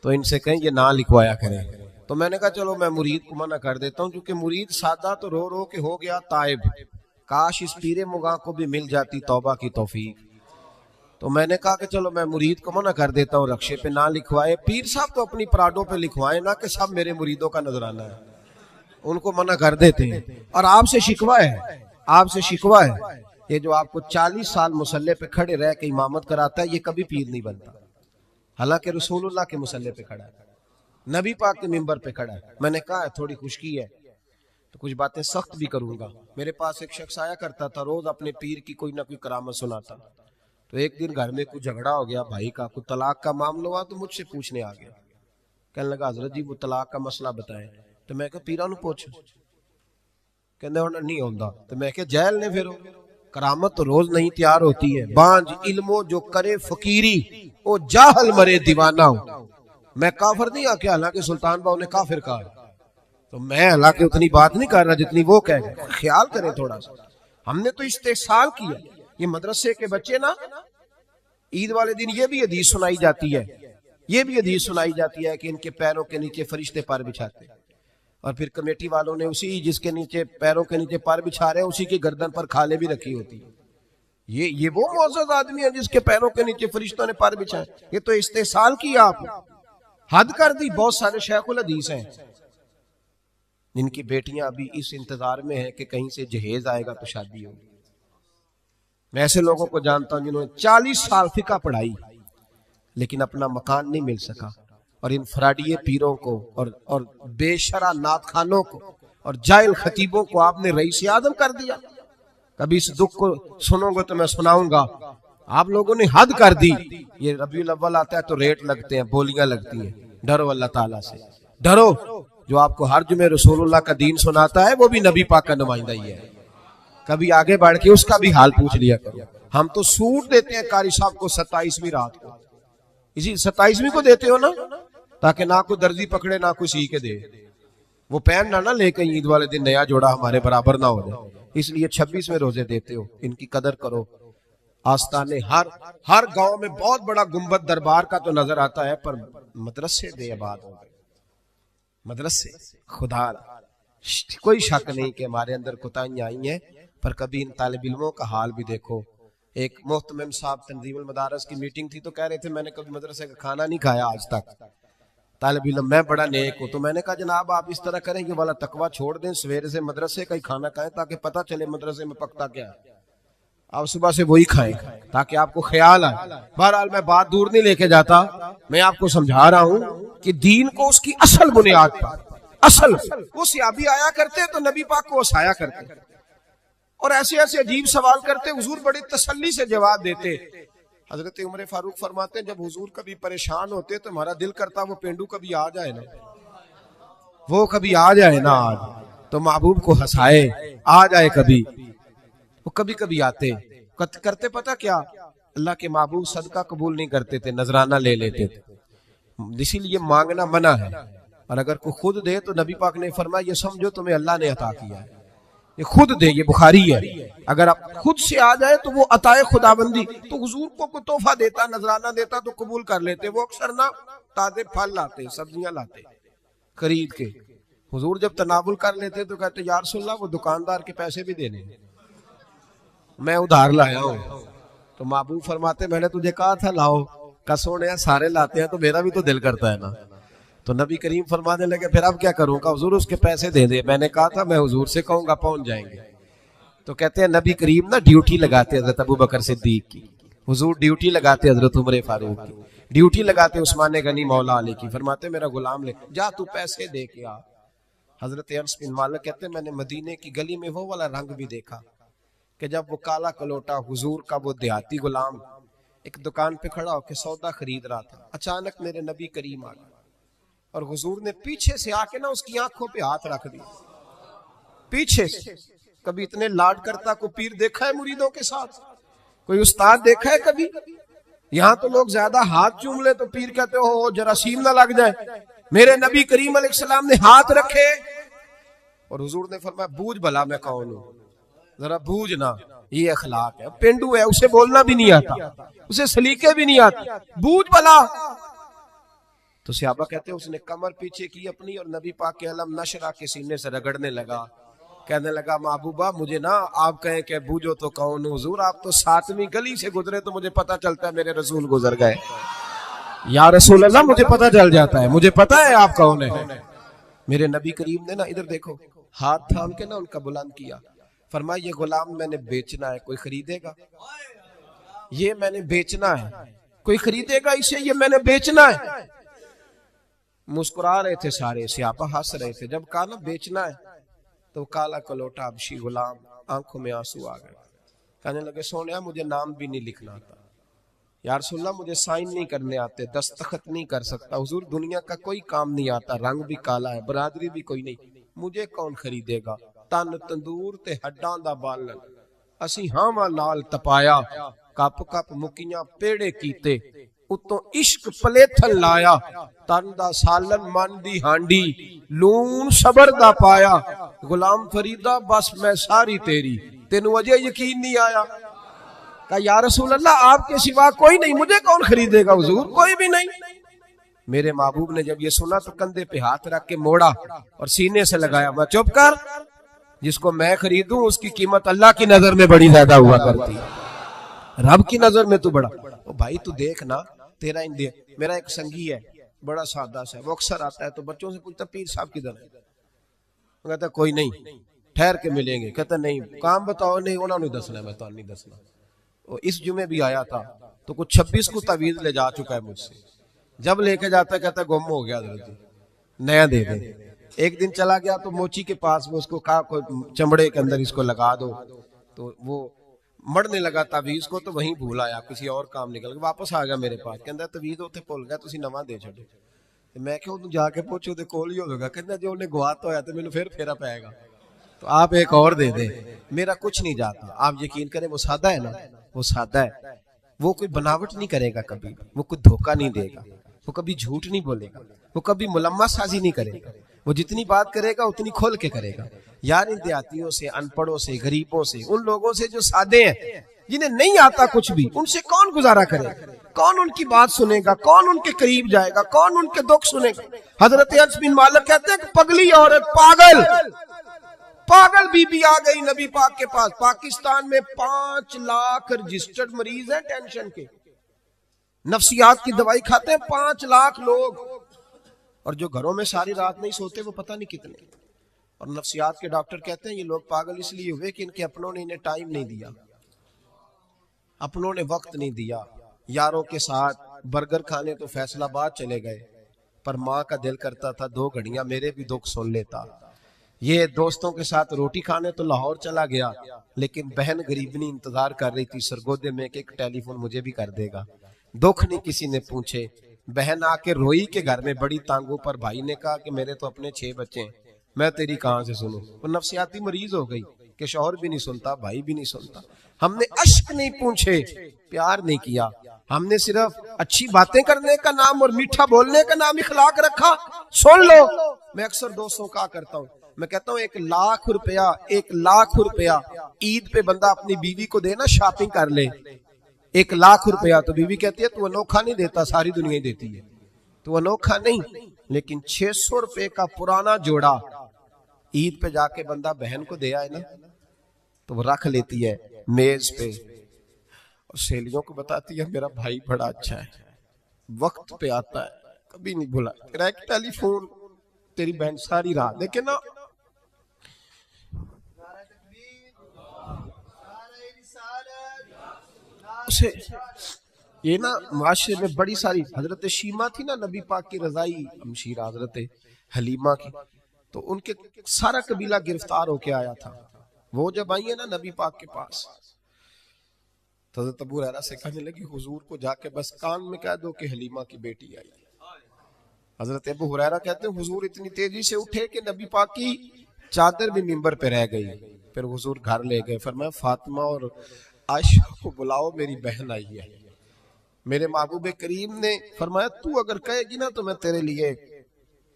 تو ان سے کہیں یہ نہ لکھوایا کریں۔ تو میں نے کہا چلو میں مرید کو منع کر دیتا ہوں، کیونکہ مرید سادہ تو رو رو کے ہو گیا تائب، کاش اس پیر مغاں کو بھی مل جاتی توبہ کی توفیق۔ تو میں نے کہا کہ چلو میں مرید کو منع کر دیتا ہوں رخشے پہ نہ لکھوائے، پیر صاحب تو اپنی پراڈوں پہ لکھوائے نا کہ سب میرے مریدوں کا نذرانہ ہے، ان کو منع کر دیتے ہیں۔ اور آپ سے شکوہ ہے، آپ سے شکوہ ہے، یہ جو آپ کو 40 سال مصلی پہ کھڑے رہ کے امامت کراتا ہے یہ کبھی پیر نہیں بنتا، حالانکہ رسول اللہ کے مصلی پہ کھڑا ہے، نبی پاک کے منبر پہ کھڑا ہے۔ میں نے کہا ہے تھوڑی خشکی ہے تو کچھ باتیں سخت بھی کروں گا۔ میرے پاس ایک شخص آیا کرتا تھا، روز اپنے پیر کی کوئی نہ کوئی کرامت سناتا۔ تو ایک دن گھر میں کچھ جھگڑا ہو گیا بھائی کا، کوئی طلاق کا معاملہ ہوا تو مجھ سے پوچھنے آ گیا، کہنے لگا حضرت جی وہ طلاق کا مسئلہ بتائیں۔ تو میں کہا پیرانو پوچھ، کہنے ہونا نہیں ہوندا۔ تو میں کہا جیل نے پھر کرامت تو روز نہیں تیار ہوتی ہے، بانج علمو جو کرے فقیری او جاہل مرے دیوانہ ہوں۔ میں کافر نہیں آکے، حالانکہ سلطان باؤ نے کافر کہا، تو میں حالانکہ اتنی بات نہیں کر رہا جتنی وہ کہہ گئے۔ خیال کریں تھوڑا سا، ہم نے تو استحصال کیا۔ یہ مدرسے کے بچے نا عید والے دن یہ بھی حدیث سنائی جاتی ہے، یہ بھی حدیث سنائی جاتی ہے کہ ان کے پیروں کے نیچے فرشتے پر بچھاتے، اور پھر کمیٹی والوں نے اسی جس کے نیچے پیروں کے نیچے پر بچھا رہے ہیں اسی کی گردن پر کھالیں بھی رکھی ہوتی ہے۔ یہ وہ معزز آدمی ہے جس کے پیروں کے نیچے فرشتوں نے پر بچھائے؟ یہ تو استحصال کیا آپ، حد کر دی۔ بہت سارے شیخ الحدیث ہیں جن کی بیٹیاں ابھی اس انتظار میں ہیں کہ کہیں سے جہیز آئے گا تو شادی ہوگی۔ میں ایسے لوگوں کو جانتا ہوں جنہوں نے 40 سال فقہ پڑھائی، لیکن اپنا مکان نہیں مل سکا. اور ان فراڈیے پیروں کو اور بے شرع نعت خانوں کو اور جاہل خطیبوں کو آپ نے رئیس اعظم کر دیا. کبھی اس دکھ کو سنو گے تو میں سناؤں گا. آپ لوگوں نے حد کر دی. یہ ربیع الاول آتا ہے تو ریٹ لگتے ہیں, بولیاں لگتی ہیں. ڈرو اللہ تعالیٰ سے, ڈرو. جو آپ کو ہر جمعے رسول اللہ کا دین سناتا ہے وہ بھی نبی پاک کا نمائندہ ہی ہے. کبھی آگے بڑھ کے اس کا بھی حال پوچھ لیا کرو. ہم تو سوٹ دیتے ہیں قاری صاحب کو 27ویں رات کو, اسی 27ویں کو دیتے ہو نا, تاکہ نہ کوئی درزی پکڑے نہ کوئی سی کے دے. وہ پہننا نہ لے کے عید والے دن نیا جوڑا ہمارے برابر نہ ہو جائے, اس لیے 26ویں روزے دیتے ہو. ان کی قدر کرو. آستانے ہر گاؤں میں بہت بڑا گنبد دربار کا تو نظر آتا ہے, پر مدرسے بے آباد ہو گئے. مدرسے خدا, کوئی شک نہیں کہ ہمارے اندر کوتاہیاں آئی ہیں, پر کبھی ان طالب علموں کا حال بھی دیکھو. ایک محتمم صاحب تنظیم المدارس کی میٹنگ تھی تو کہہ رہے تھے میں نے کبھی مدرسے کا کھانا نہیں کھایا آج تک. طالب علم میں بڑا نیک ہوں. تو میں نے کہا جناب آپ اس طرح کریں, یہ والا تقویٰ چھوڑ دیں, سویرے سے مدرسے کا ہی کھانا کھائیں تاکہ پتہ چلے مدرسے میں پکتا کیا ہے. آپ صبح سے وہی کھائیں تاکہ آپ کو خیال آئے. بہرحال میں بات دور نہیں لے کے جاتا, میں آپ کو سمجھا رہا ہوں کہ دین کو اس کی اصل بنیاد پر, اصل وہ صحابی آیا کرتے تو نبی پاک کو ہنسایا کرتے اور ایسے ایسے عجیب سوال کرتے, حضور بڑی تسلی سے جواب دیتے. حضرت عمر فاروق فرماتے ہیں جب حضور کبھی پریشان ہوتے تو ہمارا دل کرتا وہ پینڈو کبھی آ جائے نا, وہ کبھی آ جائے نا آج تو محبوب کو ہنسائے, آ جائے کبھی. وہ کبھی کبھی آتے, کرتے پتہ کیا, اللہ کے محبوب صدقہ قبول نہیں کرتے تھے, نذرانہ لے لیتے تھے. اسی لیے مانگنا منع ہے, اور اگر کوئی خود دے تو نبی پاک نے فرمایا یہ سمجھو تمہیں اللہ نے عطا کیا ہے, یہ خود دے. یہ بخاری ہے, اگر آپ خود سے آ جائے تو وہ عطائے خداوندی. تو حضور کو کوئی تحفہ دیتا, نذرانہ دیتا تو قبول کر لیتے. وہ اکثر نہ تازے پھل لاتے, سبزیاں لاتے خرید کے. حضور جب تناول کر لیتے تو کہتے یا رسول اللہ وہ دکاندار کے پیسے بھی دینے, میں ادھار لایا ہوں. تو محبوب فرماتے میں نے تجھے کہا تھا لاؤ, کسوڑے سارے لاتے ہیں تو میرا بھی تو دل کرتا ہے نا. تو نبی کریم فرمانے لگے پھر اب کیا کروں گا حضور, اس کے پیسے دے دے. میں نے کہا تھا میں حضور سے کہوں گا پہنچ جائیں گے. تو کہتے ہیں نبی کریم نا ڈیوٹی لگاتے حضرت ابو بکر صدیق کی, حضور ڈیوٹی لگاتے حضرت عمر فاروق کی, ڈیوٹی لگاتے عثمان غنی مولا علی کی. فرماتے میرا غلام لے جا تو پیسے دے کے آ. حضرت انس بن مالک کہتے ہیں میں نے مدینے کی گلی میں وہ والا رنگ بھی دیکھا کہ جب وہ کالا کلوٹا حضور کا وہ دیہاتی غلام ایک دکان پہ کھڑا ہو کے سودا خرید رہا تھا, اچانک میرے نبی کریم آ گئے اور حضور نے پیچھے سے آ کے نا اس کی آنکھوں پہ ہاتھ رکھ دیا, پیچھے سے. کبھی اتنے لاڈ کرتا کوئی پیر دیکھا ہے مریدوں کے ساتھ, کوئی استاد دیکھا ہے کبھی؟ یہاں تو لوگ زیادہ ہاتھ چوم لے تو پیر کہتے ہو جراثیم نہ لگ جائے. میرے نبی کریم علیہ السلام نے ہاتھ رکھے اور حضور نے فرمایا بوجھ بھلا میں کون ہوں, ذرا بوجھ نا. یہ اخلاق ہے. پینڈو ہے, اسے بولنا بھی نہیں آتا, اسے سلیقے بھی نہیں آتے, بوجھ بھلا. تو صحابہ کہتے ہیں اس نے کمر پیچھے کی اپنی اور نبی پاک کے علم نشرہ کے سینے سے رگڑنے لگا, کہنے لگا محبوبہ مجھے نا آپ کہیں کہ بوجھو تو کون ہوں. حضور آپ تو 7ویں گلی سے گزرے تو مجھے پتا چلتا ہے میرے رسول گزر گئے. یا رسول اللہ مجھے پتا چل جاتا ہے, مجھے پتا ہے آپ کون ہیں. میرے نبی کریم نے نا ادھر دیکھو ہاتھ تھام کے نا ان کا بلند کیا, فرمایا یہ غلام میں نے بیچنا ہے, کوئی خریدے گا؟ یہ میں نے بیچنا ہے, کوئی خریدے گا اسے؟ یہ میں نے بیچنا ہے. مسکرا رہے تھے سارے, صحابہ ہنس رہے تھے. جب کہا نا بیچنا ہے تو کالا کلوٹا حبشی غلام آنکھوں میں آنسو آ گئے, کہنے لگے سونیا مجھے نام بھی نہیں لکھنا آتا, یا رسول اللہ مجھے سائن نہیں کرنے آتے, دستخط نہیں کر سکتا. حضور دنیا کا کوئی کام نہیں آتا, رنگ بھی کالا ہے, برادری بھی کوئی نہیں, مجھے کون خریدے گا؟ تن تندور تے ہڈاں دا بالن اسی ہاواں نال تپایا, کپ کپ مکیاں پیڑے کیتے, اتوں عشق پلیتھن لایا, تن دا سالن من دی ہانڈی لون صبر دا پایا. غلام فریدہ بس میں ساری تیری, تینوں وجہ یقین نہیں آیا؟ کہا یا رسول اللہ آپ کے سوا کوئی نہیں, مجھے کون خریدے گا؟ حضور کوئی بھی نہیں. میرے محبوب نے جب یہ سنا تو کندھے پہ ہاتھ رکھ کے موڑا اور سینے سے لگایا, میں چپ کر, جس کو میں خریدوں اس کی قیمت اللہ کی نظر میں بڑی زیادہ ہوا کرتی ہے, رب کی نظر میں تو بڑا. او بھائی تو دیکھ نا تیرا اندیا. میرا ایک سنگی ہے بڑا سادہ سا, وہ اکثر آتا ہے تو بچوں سے پوچھتا پیر صاحب کدھر ہے؟ وہ کہتا کوئی نہیں, ٹھہر کے ملیں گے. کہتا نہیں کام بتاؤ, نہیں انہوں نے دسنا, میں تو نہیں دسنا. اس جمعے بھی آیا تھا تو کچھ 26 کو تعویذ لے جا چکا ہے مجھ سے. جب لے کے جاتا ہے کہتا ہے گم ہو گیا حضرت نیا دے دیں. ایک دن چلا گیا تو موچی کے پاس وہ اس کو کہا چمڑے کے اندر اس کو لگا دو, تو وہ مڑنے لگا تعویذ کو, تو وہیں بھول آیا, کسی اور کام نکل گیا, واپس آ گیا میرے پاس, کہندا تعویذ اوتھے بھول گیا تسی نواں دے چھڈو. میں کہ اودوں جا کے پوچھو تے کول ہی ہوگا, کہندا جو انہیں گواتا ہویا تے مینوں پھر پھیرا پائے گا, تو آپ ایک اور دے دیں, میرا کچھ نہیں جاتا. آپ یقین کریں وہ سادہ ہے نا, وہ سادہ ہے, وہ کوئی بناوٹ نہیں کرے گا کبھی, وہ کوئی دھوکہ نہیں دے گا, وہ کبھی جھوٹ نہیں بولے گا, وہ کبھی ملمہ سازی نہیں کرے گا, وہ جتنی بات کرے گا اتنی کھول کے کرے گا. یار ان دیہاتیوں سے, ان پڑھوں سے, غریبوں سے, ان لوگوں سے جو سادے ہیں, جنہیں نہیں آتا کچھ بھی, ان سے کون گزارا کرے, کون ان کی بات سنے گا, کون ان کے قریب جائے گا, کون ان کے دکھ سنے گا. حضرت انس بن مالک کہتے ہیں کہ پگلی عورت, پاگل بی بی آ گئی نبی پاک کے پاس. پاکستان میں 5 لاکھ رجسٹرڈ مریض ہیں ٹینشن کے, نفسیات کی دوائی کھاتے ہیں 5 لاکھ لوگ, اور جو گھروں میں ساری رات نہیں سوتے وہ پتہ نہیں کتنے. اور نفسیات کے ڈاکٹر کہتے ہیں یہ لوگ پاگل اس لیے ہوئے کہ ان کے اپنوں نے انہیں ٹائم نہیں دیا, اپنوں نے وقت نہیں دیا. یاروں کے ساتھ برگر کھانے تو فیصل آباد چلے گئے, پر ماں کا دل کرتا تھا 2 گھڑیاں میرے بھی دکھ سن لیتا. یہ دوستوں کے ساتھ روٹی کھانے تو لاہور چلا گیا, لیکن بہن غریبنی انتظار کر رہی تھی سرگودے میں کہ ایک ٹیلی فون مجھے بھی کر دے گا. دکھ نہیں کسی نے پوچھے, بہن آ کے روئی کے گھر میں بڑی تانگوں پر. بھائی نے کہا کہ میرے تو اپنے 6 بچے ہیں, میں تیری کہاں سے سنوں. وہ نفسیاتی مریض ہو گئی کہ شوہر بھی نہیں سنتا, بھائی بھی نہیں سنتا. ہم نے عشق نہیں پوچھے, پیار نہیں کیا, ہم نے صرف اچھی باتیں کرنے کا نام اور میٹھا بولنے کا نام اخلاق رکھا. سن لو, میں اکثر دوستوں کا کرتا ہوں, میں کہتا ہوں 1 لاکھ روپیہ عید پہ بندہ اپنی بیوی کو دے نا, شاپنگ کر لے, 1 لاکھ روپیہ. تو بیوی کہتی ہے تو انوکھا نہیں دیتا, ساری دنیا ہی دیتی ہے, تو انوکھا نہیں, لیکن 600 روپے کا پرانا جوڑا عید پہ جا کے بندہ بہن کو دے آئے نا, تو وہ رکھ لیتی ہے میز پہ, اور سہیلیوں کو بتاتی ہے میرا بھائی بڑا اچھا ہے, وقت پہ آتا ہے, کبھی نہیں بھولا, تیرا ایک ٹیلی فون تیری بہن ساری رات. لیکن نا اسے یہ نا معاشرے میں بڑی ساری, حضرت شیمہ تھی نا نبی پاک کی رضائی ہمشیرہ, حضرت حلیمہ کی, تو ان کے سارا قبیلہ گرفتار ہو کے آیا تھا. وہ جب آئی ہے نا نبی پاک کے پاس, تو حضرت ابو ہریرہ سے کہنے لگی حضور کو جا کے بس کان میں کہہ دو کہ حلیمہ کی بیٹی آئی. حضرت ابو ہریرہ کہتے ہیں حضور اتنی تیزی سے اٹھے کہ نبی پاک کی چادر بھی منبر پہ رہ گئی. پھر حضور گھر لے گئے, فرمایا فاطمہ اور عائشہ کو بلاؤ, میری بہن آئی ہے. میرے محبوب کریم نے فرمایا تو اگر کہے گی نا تو میں تیرے لیے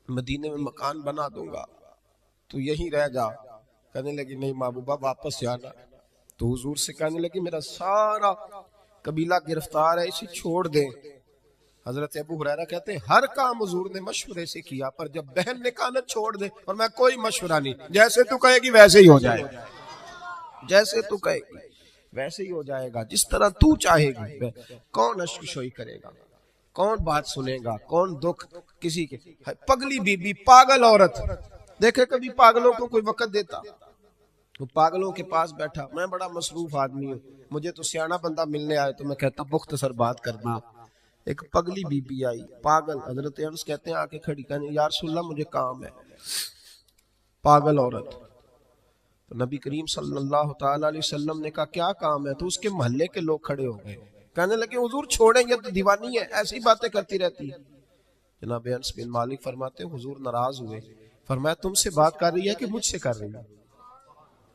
مدینے میں مکان بنا دوں گا, تو یہیں رہ جا. کہنے لگی نہیں محبوبہ واپس جانا. تو حضور سے کہنے لگی میرا سارا قبیلہ گرفتار ہے, اسے چھوڑ دیں. حضرت ابو ہریرہ کہتے ہیں ہر کام حضور نے مشورے سے کیا, پر جب بہن نے کہا نہ چھوڑ دے, اور میں کوئی مشورہ نہیں, جیسے تو کہے گی ویسے ہی ہو جائے گا, جیسے تو کہے گی ویسے ہی ہو جائے گا, جس طرح تو چاہے گی. کون اشک شوئی کرے گا, کون بات سنے گا, کون دکھ کسی کے. پگلی بی بی, پاگل عورت, دیکھے کبھی پاگلوں کو کوئی وقت دیتا, وہ پاگلوں کے پاس بیٹھا. میں بڑا مصروف آدمی ہوں, مجھے تو سیاںا بندہ ملنے آئے تو میں کہتا مختصر بات کرنا. ایک پگلی بی بی آئی, پاگل. حضرت انس کہتے ہیں آ کے کھڑی, کہنے یا رسول اللہ مجھے کام ہے. پاگل عورت. تو نبی کریم صلی اللہ تعالی علیہ وسلم نے کہا کیا کام ہے؟ تو اس کے محلے کے لوگ کھڑے ہو گئے, کہنے لگے حضور چھوڑیں, یہ تو دیوانی ہے, ایسی باتیں کرتی رہتی ہے. جناب انس بن مالک فرماتے ہیں حضور ناراض ہوئے, فرمایا تم سے بات کر رہی ہے کہ مجھ سے کر رہی ہے؟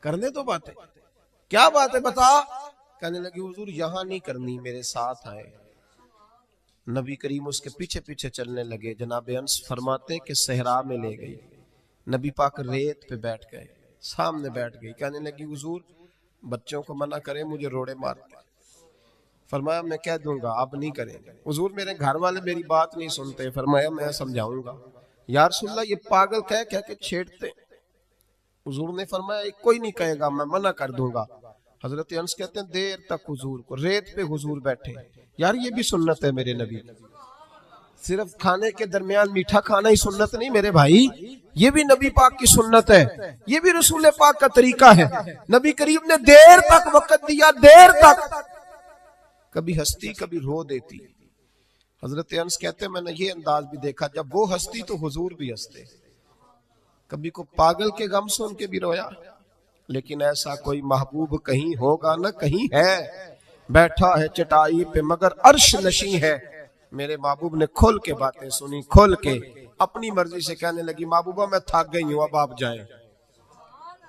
کرنے تو باتیں, کیا بات ہے بتا. کہنے لگے حضور یہاں نہیں کرنی, میرے ساتھ آئے. نبی کریم اس کے پیچھے پیچھے چلنے لگے. جناب انس فرماتے ہیں کہ صحرا میں لے گئی, نبی پاک ریت پہ بیٹھ گئے, سامنے بیٹھ گئی. کہنے لگی حضور بچوں کو منع کریں, مجھے روڑے مارتے. فرمایا میں کہہ دوں گا, آپ نہیں کریں گے. حضور میرے گھر والے میری بات نہیں سنتے. فرمایا میں سمجھاؤں گا. یا رسول اللہ یہ پاگل کہہ کے چھیڑتے. حضور نے فرمایا کوئی نہیں کہے گا, میں منع کر دوں گا. حضرت انس کہتے ہیں دیر تک حضور کو ریت پہ حضور بیٹھے. یار یہ بھی سنت ہے میرے نبی, صرف کھانے کے درمیان میٹھا کھانا ہی سنت نہیں میرے بھائی, یہ بھی نبی پاک کی سنت ہے, یہ بھی رسول پاک کا طریقہ ہے. نبی کریم نے دیر تک وقت دیا, دیر تک. کبھی ہنستی کبھی رو دیتی. حضرت انس کہتے ہیں میں نے یہ انداز بھی دیکھا جب وہ ہنستی تو حضور بھی ہنستے. کبھی کو پاگل کے غم سن کے بھی رویا. لیکن ایسا کوئی محبوب کہیں ہوگا نہ کہیں ہے, بیٹھا ہے چٹائی پہ مگر عرش نشیں ہے. میرے محبوب نے کھول کے باتیں سنی, کھول کے اپنی مرضی سے کہنے لگی محبوبہ میں تھک گئی ہوں, اب آپ جائیں.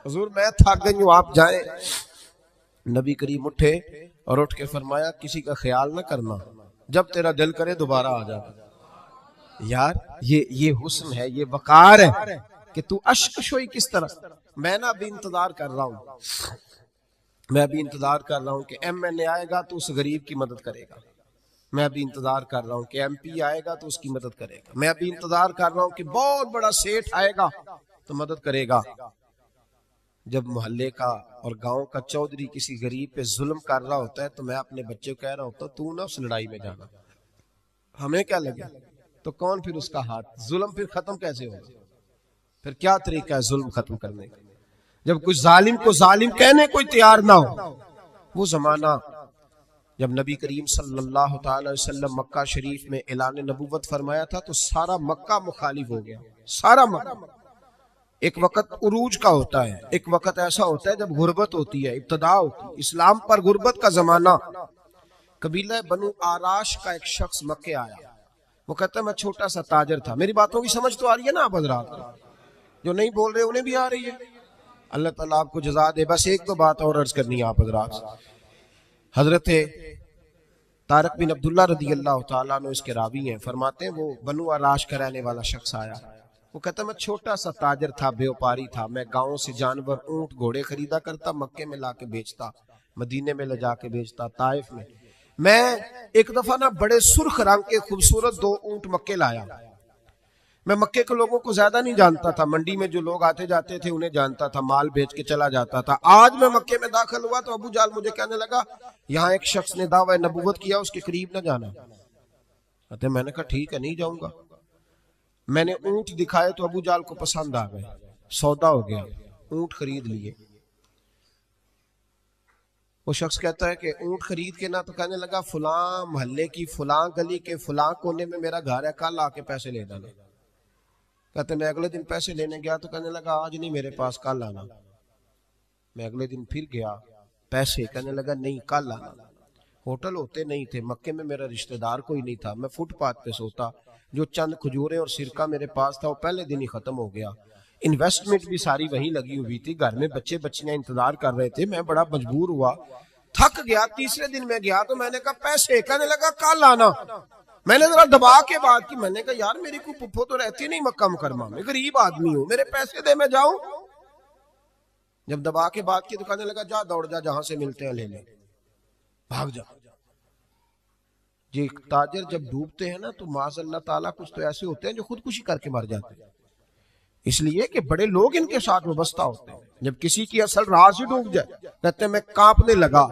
حضور میں تھک گئی ہوں, آپ جائیں. نبی کریم اٹھے اور اٹھ کے فرمایا کسی کا خیال نہ کرنا, جب تیرا دل کرے دوبارہ آ جا. یار یہ حسن ہے, یہ وقار ہے کہ تو اشک شوئی کس طرح. میں نا ابھی انتظار کر رہا ہوں, میں ابھی انتظار کر رہا ہوں کہ ایم این اے آئے گا تو اس غریب کی مدد کرے گا. میں ابھی انتظار کر رہا ہوں کہ ایم پی آئے گا تو اس کی مدد کرے گا. میں ابھی انتظار کر رہا ہوں کہ بہت بڑا سیٹھ آئے گا تو مدد کرے گا. جب محلے کا اور گاؤں کا چودھری کسی غریب پہ ظلم کر رہا ہوتا ہے تو میں اپنے بچے کو کہہ رہا ہوتا تو نہ اس لڑائی میں جانا, ہمیں کیا لگے. تو کون پھر اس کا ہاتھ, ظلم پھر ختم کیسے ہوگا؟ پھر کیا طریقہ ہے ظلم ختم کرنے کا جب کچھ ظالم کو ظالم کہنے کوئی تیار نہ ہو. وہ زمانہ جب نبی کریم صلی اللہ تعالی وسلم مکہ شریف میں اعلان نبوت فرمایا تھا تو سارا مکہ مخالف ہو گیا, سارا مکہ. ایک وقت عروج کا ہوتا ہے, ایک وقت ایسا ہوتا ہے جب غربت ہوتی ہے, ابتدا ہوتی ہے اسلام پر غربت کا زمانہ. قبیلہ بنو آراش کا ایک شخص مکے آیا, وہ کہتا ہے میں چھوٹا سا تاجر تھا. میری باتوں کی سمجھ تو آ رہی ہے نا آپ حضرات, جو نہیں بول رہے انہیں بھی آ رہی ہے. اللہ تعالیٰ آپ کو جزا دے. بس ایک دو بات اور عرض کرنی ہے آپ حضرات. حضرت طارق بن عبداللہ رضی اللہ تعالیٰ عنہ اس کے راوی ہیں, فرماتے ہیں وہ بنو آراش کا رہنے والا شخص آیا. وہ کہتا میں چھوٹا سا تاجر تھا, بیوپاری تھا. میں گاؤں سے جانور اونٹ گھوڑے خریدا کرتا, مکے میں لا کے بیچتا, مدینے میں لے جا کے بیچتا, طائف میں. میں ایک دفعہ نا بڑے سرخ رنگ کے خوبصورت 2 اونٹ مکے لایا. میں مکے کے لوگوں کو زیادہ نہیں جانتا تھا, منڈی میں جو لوگ آتے جاتے تھے انہیں جانتا تھا, مال بیچ کے چلا جاتا تھا. آج میں مکے میں داخل ہوا تو ابو جال مجھے کہنے لگا یہاں ایک شخص نے دعوی نبوت کیا, اس کے قریب نہ جانا. کہتے میں نے کہا ٹھیک ہے نہیں جاؤں گا. میں نے اونٹ دکھائے تو ابو جال کو پسند آ گئے, سودا ہو گیا, اونٹ خرید لیے. وہ شخص کہتا ہے کہ اونٹ خرید کے نہ تو کہنے لگا فلاں محلے کی فلاں گلی کے فلاں کونے میں میرا گھر ہے, کل آ کے پیسے لے جانا. کہتے میں اگلے دن پیسے لینے گیا تو کہنے لگا آج نہیں میرے پاس, کل آنا. میں اگلے دن پھر گیا, پیسے, کہنے لگا نہیں کل آنا. ہوٹل ہوتے نہیں تھے, مکے میں میرا رشتہ دار کوئی نہیں تھا, میں فٹ پاتھ پہ سوتا. جو چند کھجوریں اور سرکہ میرے پاس تھا وہ پہلے دن ہی ختم ہو گیا. انویسٹمنٹ بھی ساری وہیں لگی ہوئی تھی, گھر میں بچے بچیاں انتظار کر رہے تھے. میں بڑا مجبور ہوا, تھک گیا. تیسرے دن میں گیا تو میں نے کہا پیسے, کہنے لگا کل آنا. میں نے ذرا دبا کے بات کی, میں نے کہا یار میری کوئی پھپھو تو رہتی نہیں مکہ مکرمہ میں, غریب آدمی ہوں, میرے پیسے دے میں جاؤں. جب دبا کے بات کی تو کہنے لگا جا دوڑ جا, جہاں سے ملتے ہیں لے لے, بھاگ جا. یہ تاجر جب ڈوبتے ہیں نا تو معاذ اللہ تعالیٰ کچھ تو ایسے ہوتے ہیں جو خودکشی کر کے مر جاتے ہیں, اس لیے کہ بڑے لوگ ان کے ساتھ وابستہ ہوتے ہیں. جب کسی کی اصل راز ہی ڈوب جائے, کہتے ہیں میں کانپنے لگا.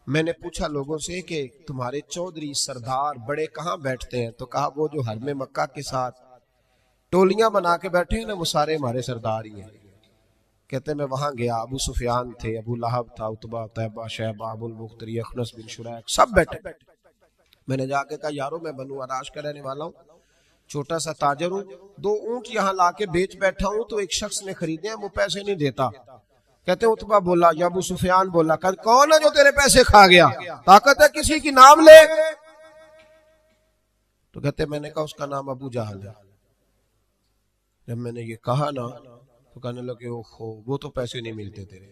میں نے پوچھا لوگوں سے کہ تمہارے چودھری سردار بڑے کہاں بیٹھتے ہیں, تو کہا وہ جو حرم مکہ کے ساتھ ٹولیاں بنا کے بیٹھے ہیں نا وہ سارے ہمارے سردار ہی ہیں. کہتے میں وہاں گیا, ابو سفیان تھے, ابو لہب تھا, عتبہ, طیبہ, شیبہ, ابو البختری, اخنس بن شریک, سب بیٹھے. میں نے جا کے کہا یارو میں بنو آراش کا رہنے والا ہوں, چھوٹا سا تاجر ہوں, 2 اونٹ یہاں لا کے بیچ بیٹھا ہوں تو ایک شخص نے خریدے ہیں, وہ پیسے نہیں دیتا. کہتے ہیں عتبہ بولا یا ابو سفیان بولا کون ہے جو تیرے پیسے کھا گیا, طاقت ہے کسی کی نام لے. تو کہتے میں نے کہا اس کا نام ابو جہل ہے. جب میں نے یہ کہا نا تو کہنے لگے وہ تو پیسے نہیں ملتے تیرے,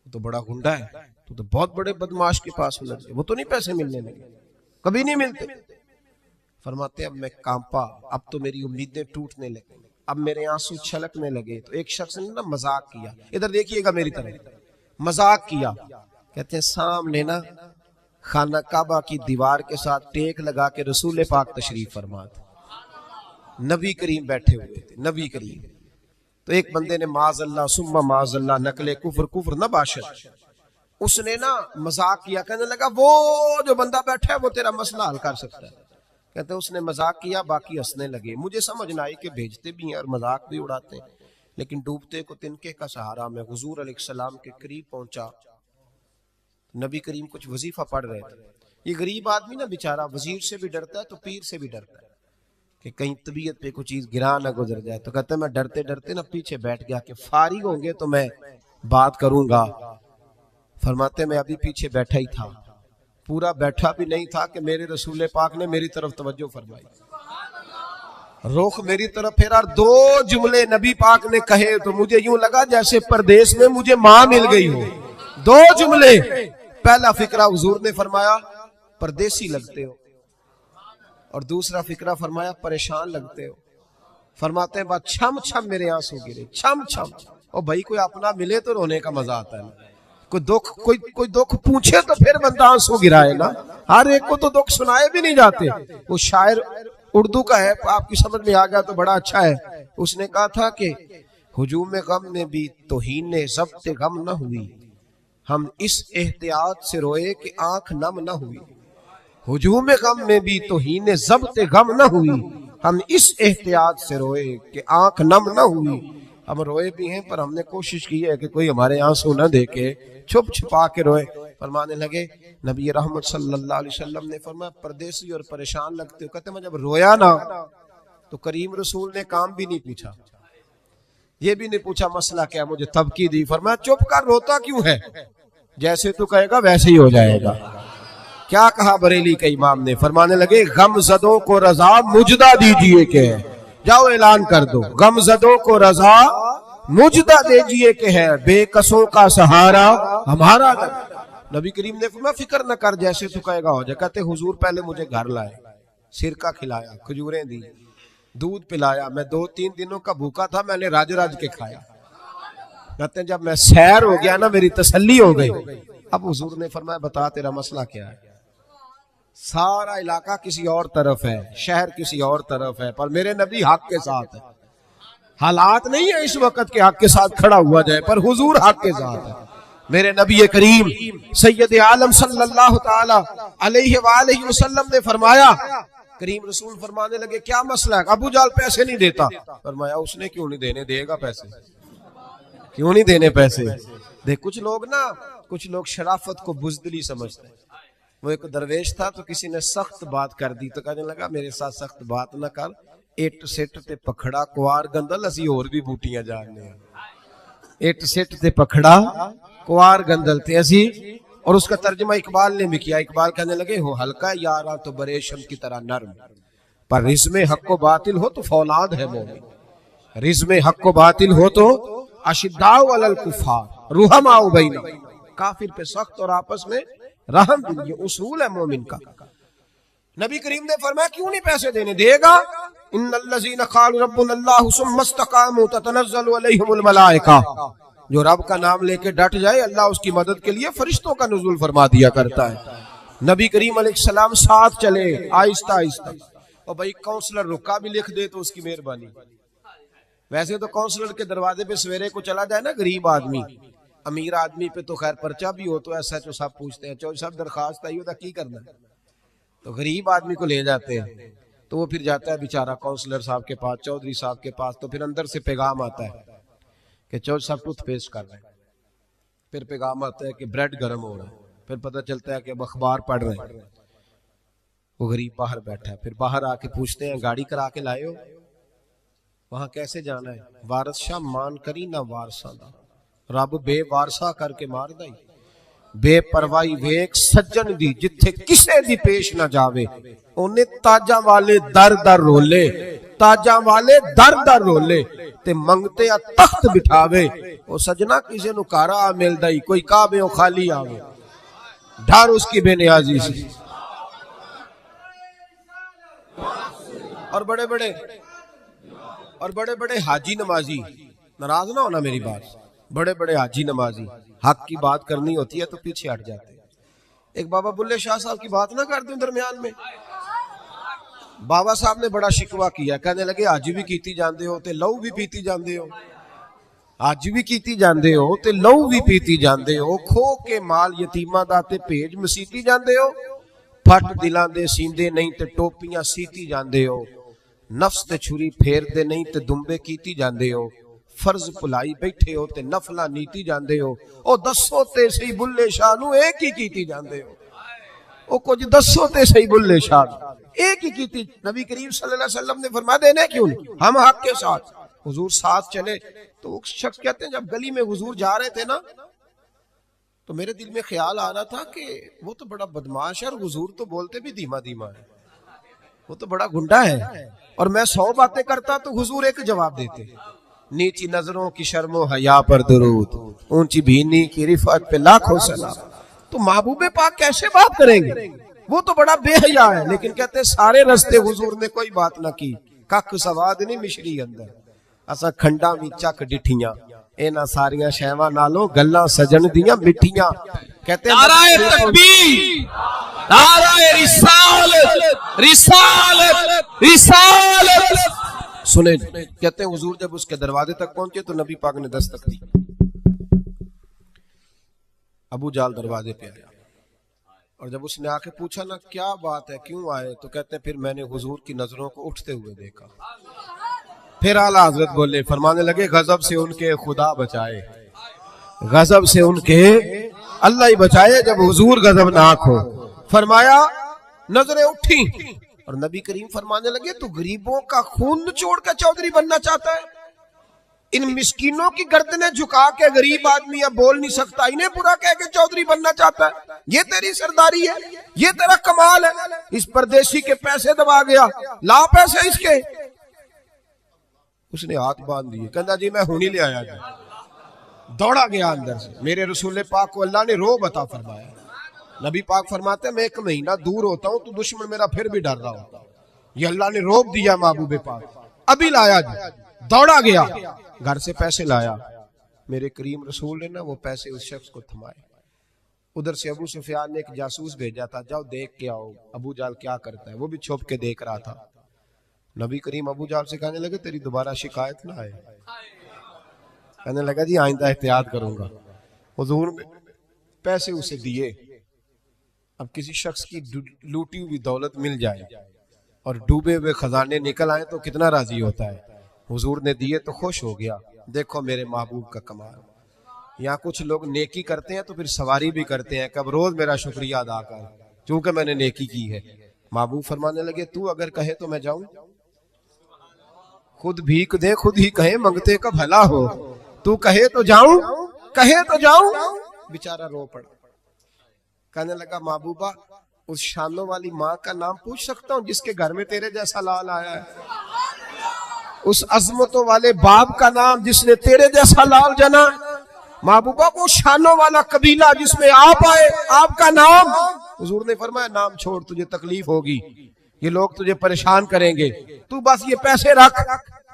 وہ تو بڑا گنڈا ہے, تو بہت بڑے بدماش کے پاس لگ گئے, وہ تو نہیں پیسے ملنے لگے, کبھی نہیں ملتے. فرماتے اب میں کانپا, اب تو میری امیدیں ٹوٹنے لگی, اب میرے آنسو چھلکنے لگے. تو ایک شخص نے نا مذاق کیا, ادھر دیکھیے گا میری طرف, مذاق کیا. کہتے ہیں سامنے نا خانہ کعبہ کی دیوار کے ساتھ ٹیک لگا کے رسول پاک تشریف فرما تھے, نبی کریم بیٹھے ہوئے تھے, نبی کریم. تو ایک بندے نے معاذ اللہ ثم معاذ اللہ نقل کفر نہ باشد, اس نے نا مذاق کیا, کہنے لگا وہ جو بندہ بیٹھا ہے وہ تیرا مسئلہ حل کر سکتا ہے. کہتے ہیں اس نے مذاق کیا, باقی ہنسنے لگے. مجھے سمجھ نہ آئی کہ بھیجتے بھی ہیں اور مذاق بھی اڑاتے ہیں, لیکن ڈوبتے کو تنکے کا سہارا. میں حضور علیہ السلام کے قریب پہنچا, نبی کریم کچھ وظیفہ پڑھ رہے تھے. یہ غریب آدمی نا بیچارہ وزیر سے بھی ڈرتا ہے تو پیر سے بھی ڈرتا ہے کہ کہیں طبیعت پہ کوئی چیز گرا نہ گزر جائے، تو کہتا ہے میں ڈرتے ڈرتے نا پیچھے بیٹھ گیا کہ فارغ ہوں گے تو میں بات کروں گا۔ فرماتے میں ابھی پیچھے بیٹھا ہی تھا، پورا بیٹھا بھی نہیں تھا کہ میرے رسول پاک نے میری طرف توجہ فرمائی، رخ میری طرف پھیرا، اور دو جملے نبی پاک نے کہے تو مجھے یوں لگا جیسے پردیس میں مجھے ماں مل گئی ہو۔ دو جملے، پہلا فقرہ حضور نے فرمایا پردیسی لگتے ہو، اور دوسرا فقرہ فرمایا پریشان لگتے ہو۔ فرماتے ہیں بات چھم چھم میرے آنسو گرے، چھم چھم۔ اور بھائی کوئی اپنا ملے تو رونے کا مزہ آتا ہے نا، کوئی دکھ پوچھے تو پھر بندہ آنسو گرائے نا، ہر ایک کو تو دکھ سنائے بھی نہیں جاتے۔ وہ شاعر اردو کا ہے، آپ کی سمجھ میں آ گیا تو بڑا اچھا ہے۔ اس نے کہا تھا کہ ہجوم غم میں بھی توہین ضبط غم نہ ہوئی، ہم اس احتیاط سے روئے کہ آنکھ نم نہ ہوئی۔ ہجوم غم میں بھی توہین ضبط غم نہ ہوئی، ہم اس احتیاط سے روئے کہ آنکھ نم نہ ہوئی۔ ہم روئے بھی ہیں پر ہم نے کوشش کی ہے کہ کوئی ہمارے آنسو نہ دیکھے، چھپ چھپا کے روئے۔ فرمانے لگے نبی رحمت صلی اللہ علیہ وسلم نے فرمایا پردیسی اور پریشان لگتے ہو، کہتے میں جب رویا نا تو کریم رسول نے کام بھی نہیں پوچھا، یہ بھی نہیں پوچھا مسئلہ کیا، مجھے تبکی دی۔ فرمایا چپ کر، روتا کیوں ہے، جیسے تو کہے گا ویسے ہی ہو جائے گا۔ کیا کہا بریلی کے امام نے؟ فرمانے لگے غم زدوں کو رضا مجدہ دیجئے کہ ہے، جاؤ اعلان کر دو، غم زدوں کو رضا مجدہ دیجئے کہ ہے، بے کسوں کا سہارا ہمارا نبی کریم نے فرمایا فکر نہ کر، جیسے تو کہے گا ہو جائے۔ کہتے حضور پہلے مجھے گھر لائے، سرکہ کھلایا، کھجوریں دی، دودھ پلایا، میں 2-3 دنوں کا بھوکا تھا، میں نے راج راج کے کھایا۔ کہتے ہیں جب میں سیر ہو گیا نا میری تسلی ہو گئی۔ اب حضور نے فرمایا بتا تیرا مسئلہ کیا ہے؟ سارا علاقہ کسی اور طرف ہے، شہر کسی اور طرف ہے، پر میرے نبی حق کے ساتھ ہے۔ حالات نہیں ہے اس وقت کہ حق کے ساتھ کھڑا ہوا جائے، پر حضور حق کے ساتھ ہے۔ میرے نبی کریم سید عالم صلی اللہ تعالی علیہ وآلہ وسلم نے فرمایا، کریم رسول فرمانے لگے کیا مسئلہ ہے؟ ابو جال پیسے نہیں دیتا۔ فرمایا اس نے کیوں نہیں دینے، دے گا پیسے، کیوں نہیں دینے پیسے؟ دیکھ کچھ لوگ شرافت کو بزدلی سمجھتے ہیں۔ وہ ایک درویش تھا تو کسی نے سخت بات کر دی تو کہنے لگا میرے ساتھ سخت بات نہ کر، اٹ سٹ تے پکھڑا کوار گندل، اسی اور بھی بوٹیاں جاننے ہیں۔ اٹ سٹ تے پکھڑا کوار گندل تے اسی، اور اس کا ترجمہ اقبال نے بھی کیا۔ اقبال کہنے لگے ہو ہلکا یارا تو بریشم کی طرح نرم، پر رزم حق و باطل ہو تو فولاد ہے مومن، رزم حق و باطل ہو تو اشداء علی الکفار رحماء بینہم، کافر پہ سخت اور آپس میں رحم دل، یہ اصول ہے مومن کا۔ نبی کریم نے فرمایا کیوں نہیں پیسے دینے، دے گا۔ ان الذین قالوا ربنا اللہ ثم استقاموا تتنزل علیہم الملائکہ، جو رب کا نام لے کے ڈٹ جائے اللہ اس کی مدد کے لیے فرشتوں کا نزول فرما دیا کرتا ہے۔ نبی کریم علیہ السلام ساتھ چلے آہستہ آہستہ، اور بھائی کونسلر رکا بھی لکھ دے تو اس کی مہربانی۔ ویسے تو کونسلر کے دروازے پہ سویرے کو چلا جائے نا غریب آدمی، امیر آدمی پہ تو خیر پرچہ بھی ہو تو ایسا جو صاحب پوچھتے ہیں چوہدری صاحب درخواست آئی ہوتا کی کرنا ہے، تو غریب آدمی کو لے جاتے ہیں تو وہ پھر جاتا ہے بیچارہ کونسلر صاحب کے پاس، چودھری صاحب کے پاس، تو پھر اندر سے پیغام آتا ہے کہ چودھری صاحب ٹوتھ پیسٹ کر رہے ہیں، پھر پیغام آتا ہے کہ بریڈ گرم ہو رہا ہے، پھر پتہ چلتا ہے کہ اب اخبار پڑھ رہے ہیں۔ وہ غریب باہر بیٹھا ہے، پھر باہر آ کے پوچھتے ہیں گاڑی کرا کے لائے ہو؟ وہاں کیسے جانا ہے؟ وارث شاہ مان کری نہ وارثاں دا، رب بے وارثا کر کے مار دائی، بے پروائی ویک سجن دی جتھے کسے دی پیش نہ جاوے، انہیں تاجاں والے در در رولے، تاجاں والے در در رولے تے منگتے یا تخت بٹھاوے، او سجنا کسے نو کارا مل دائی، کوئی کعبے او خالی آوے، ڈھار اس کی بے نیازی سی۔ اور بڑے بڑے حاجی نمازی، ناراض نہ ہونا میری بات، بڑے بڑے حاجی نمازی حق کی بات کرنی ہوتی ہے تو پیچھے ہٹ جاتے ہیں۔ ایک بابا بلے شاہ صاحب کی بات نہ کر دوں درمیان میں، بابا صاحب نے بڑا شکوہ کیا، کہنے لگے آج بھی کیتی جاندے ہو تے لو بھی پیتی جاندے ہو، آج بھی کیتی جاندے ہو تے لو بھی پیتی جاندے ہو، کھو کے مال یتیماں دا تے بھیج مسیتی جاندے ہو، پھٹ دلاں دے سیندے نہیں تے ٹوپیاں سیتی جاندے ہو، نفس تے چھری پھیر دے نہیں تے دمبے کیتی جاندے ہو، فرض پلائی بیٹھے ہو تے نفلہ نیتی جاندے ہو، او دسو تے سی بلے شاہ نو ایک ہی کیتی جاندے ہو، وہ کچھ دسو تے صحیح بلے شاہ ایک ہی کی تھی. نبی کریم صلی اللہ علیہ وسلم نے فرما دینے کیوں نہیں, ہم حق کے ساتھ. حضور ساتھ چلے تو وہ شخص کہتے ہیں جب گلی میں حضور جا رہے تھے نا تو میرے دل میں خیال آ رہا تھا کہ وہ تو بڑا بدماش ہے اور حضور تو بولتے بھی دھیما دھیما ہے, وہ تو بڑا گنڈا ہے, اور میں 100 باتیں کرتا تو حضور ایک جواب دیتے, نیچی نظروں کی شرم و حیا پر درود, اونچی بینی کی رفعت پہ لاکھوں سلام. تو محبوب پاک کیسے بات کریں گے, وہ تو بڑا بے حیا ہے. لیکن کہتے ہیں سارے رستے حضور نے کوئی بات نہ کی, کک سواد نہیں مشری اندر, اسا کھنڈا میں چک ڈٹھیاں, اینا ساریاں شیواں نالوں گلاں سجن دیاں مٹھیاں. کہتے ہیں نعرہ تکبیر, نعرہ رسالت, رسالت, رسالت. سنیں, کہتے ہیں حضور جب اس کے دروازے تک پہنچے تو نبی پاک نے دستک دی. ابو جال دروازے پہ آیا, اور جب اس نے آ کے پوچھا نا کیا بات ہے کیوں آئے, تو کہتے ہیں پھر میں نے حضور کی نظروں کو اٹھتے ہوئے دیکھا. پھر اعلیٰ حضرت بولے, فرمانے لگے غضب سے ان کے خدا بچائے, غضب سے ان کے اللہ ہی بچائے جب حضور غضبناک ہو. فرمایا نظریں اٹھی, اور نبی کریم فرمانے لگے تو غریبوں کا خون چھوڑ کر چودھری بننا چاہتا ہے, ان مسکینوں کی گردنیں جھکا کے غریب آدمی اب بول نہیں سکتا, انہیں برا کہہ کے چودھری بننا چاہتا ہے, یہ تیری سرداری ہے, یہ تیرا کمال ہے. اس پردیسی کے پیسے دبا گیا, لا پیسے اس کے. اس نے ہاتھ باندھ دیے, کہتا جی میں ہونی لے آیا جی. دوڑا گیا اندر سے. میرے رسول پاک کو اللہ نے روب عطا فرمایا. نبی پاک فرماتے ہیں میں 1 مہینہ دور ہوتا ہوں تو دشمن میرا پھر بھی ڈر رہا ہوتا. یہ اللہ نے روب دیا محبوب پاک. ابھی لایا جی, دوڑا گیا, گھر سے پیسے لایا. میرے کریم رسول نے نا وہ پیسے اس شخص کو تھمائے. ادھر سے ابو سفیان نے ایک جاسوس بھیجا تھا, جاؤ دیکھ کے آؤ ابو جال کیا کرتا ہے. وہ بھی چھپ کے دیکھ رہا تھا. نبی کریم ابو جال سے کہنے لگے تیری دوبارہ شکایت نہ آئے. کہنے لگا جی آئندہ احتیاط کروں گا. حضور نے پیسے اسے دیے. اب کسی شخص کی لوٹی ہوئی دولت مل جائے اور ڈوبے ہوئے خزانے نکل آئے تو کتنا راضی ہوتا ہے. حضور نے دیے تو خوش ہو گیا. دیکھو میرے محبوب کا کمال. یہاں کچھ لوگ نیکی کرتے ہیں تو پھر سواری بھی کرتے ہیں کہ اب روز میرا شکریہ ادا کر چونکہ میں نے نیکی کی ہے. محبوب فرمانے لگے تو اگر کہے تو میں جاؤں, خود بھیک دے خود ہی کہیں منگتے کا بھلا ہو, تو کہے تو جاؤں, کہے تو جاؤں. بیچارہ رو پڑا. کہنے لگا محبوبہ اس شانوں والی ماں کا نام پوچھ سکتا ہوں جس کے گھر میں تیرے جیسا لال آیا ہے, اس عظمتوں والے باپ کا نام جس نے تیرے جیسا لال جنا. محبوبہ وہ شانوں والا قبیلہ جس میں آپ آئے, آپ کا نام. حضور نے فرمایا نام چھوڑ, تجھے تکلیف ہوگی, یہ لوگ تجھے پریشان کریں گے, تو بس یہ پیسے رکھ.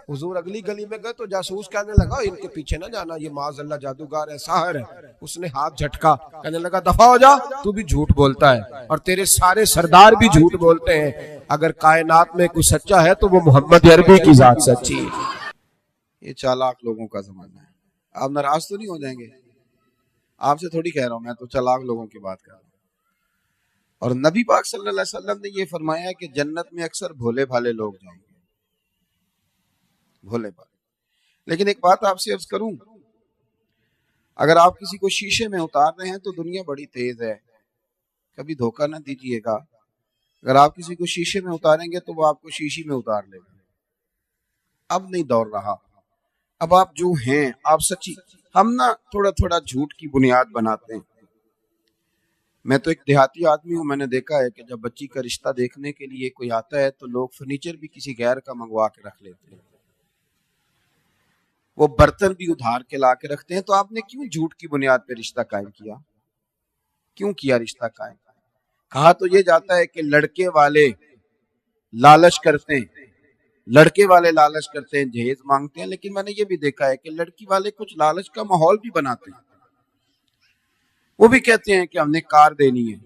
حضور اگلی گلی میں گئے تو جاسوس کہنے لگا ان کے پیچھے نہ جانا, یہ معاذ اللہ جادوگر ہے, ساحر ہے. اس نے ہاتھ جھٹکا, کہنے لگا دفع ہو جا, تو بھی جھوٹ بولتا ہے اور تیرے سارے سردار بھی جھوٹ بولتے ہیں. اگر کائنات میں کوئی سچا ہے تو وہ محمد عربی کی ذات سچی ہے. یہ چالاک لوگوں کا زمانہ ہے. آپ ناراض تو نہیں ہو جائیں گے, آپ سے تھوڑی کہہ رہا ہوں, میں تو چالاک لوگوں کی بات کر رہا ہوں. اور نبی پاک صلی اللہ علیہ وسلم نے یہ فرمایا کہ جنت میں اکثر بھولے بھالے لوگ جائیں گے, بھولے بھالے. لیکن ایک بات آپ سے عرض کروں, اگر آپ کسی کو شیشے میں اتار رہے ہیں تو دنیا بڑی تیز ہے, کبھی دھوکہ نہ دیجیے گا. اگر آپ کسی کو شیشے میں اتاریں گے تو وہ آپ کو شیشی میں اتار لے گا. اب نہیں دور رہا, اب آپ جو ہیں آپ سچی. ہم نا تھوڑا تھوڑا جھوٹ کی بنیاد بناتے ہیں. میں تو ایک دیہاتی آدمی ہوں, میں نے دیکھا ہے کہ جب بچی کا رشتہ دیکھنے کے لیے کوئی آتا ہے تو لوگ فرنیچر بھی کسی غیر کا منگوا کے رکھ لیتے ہیں, وہ برتن بھی ادھار کے لا کے رکھتے ہیں. تو آپ نے کیوں جھوٹ کی بنیاد پہ رشتہ قائم کیا, کیوں کیا رشتہ قائم؟ کہا تو یہ جاتا ہے کہ لڑکے والے لالچ کرتے ہیں, لڑکے والے لالچ کرتے ہیں, جہیز مانگتے ہیں. لیکن میں نے یہ بھی دیکھا ہے کہ لڑکی والے کچھ لالچ کا ماحول بھی بناتے ہیں. وہ بھی کہتے ہیں کہ ہم نے کار دینی ہے,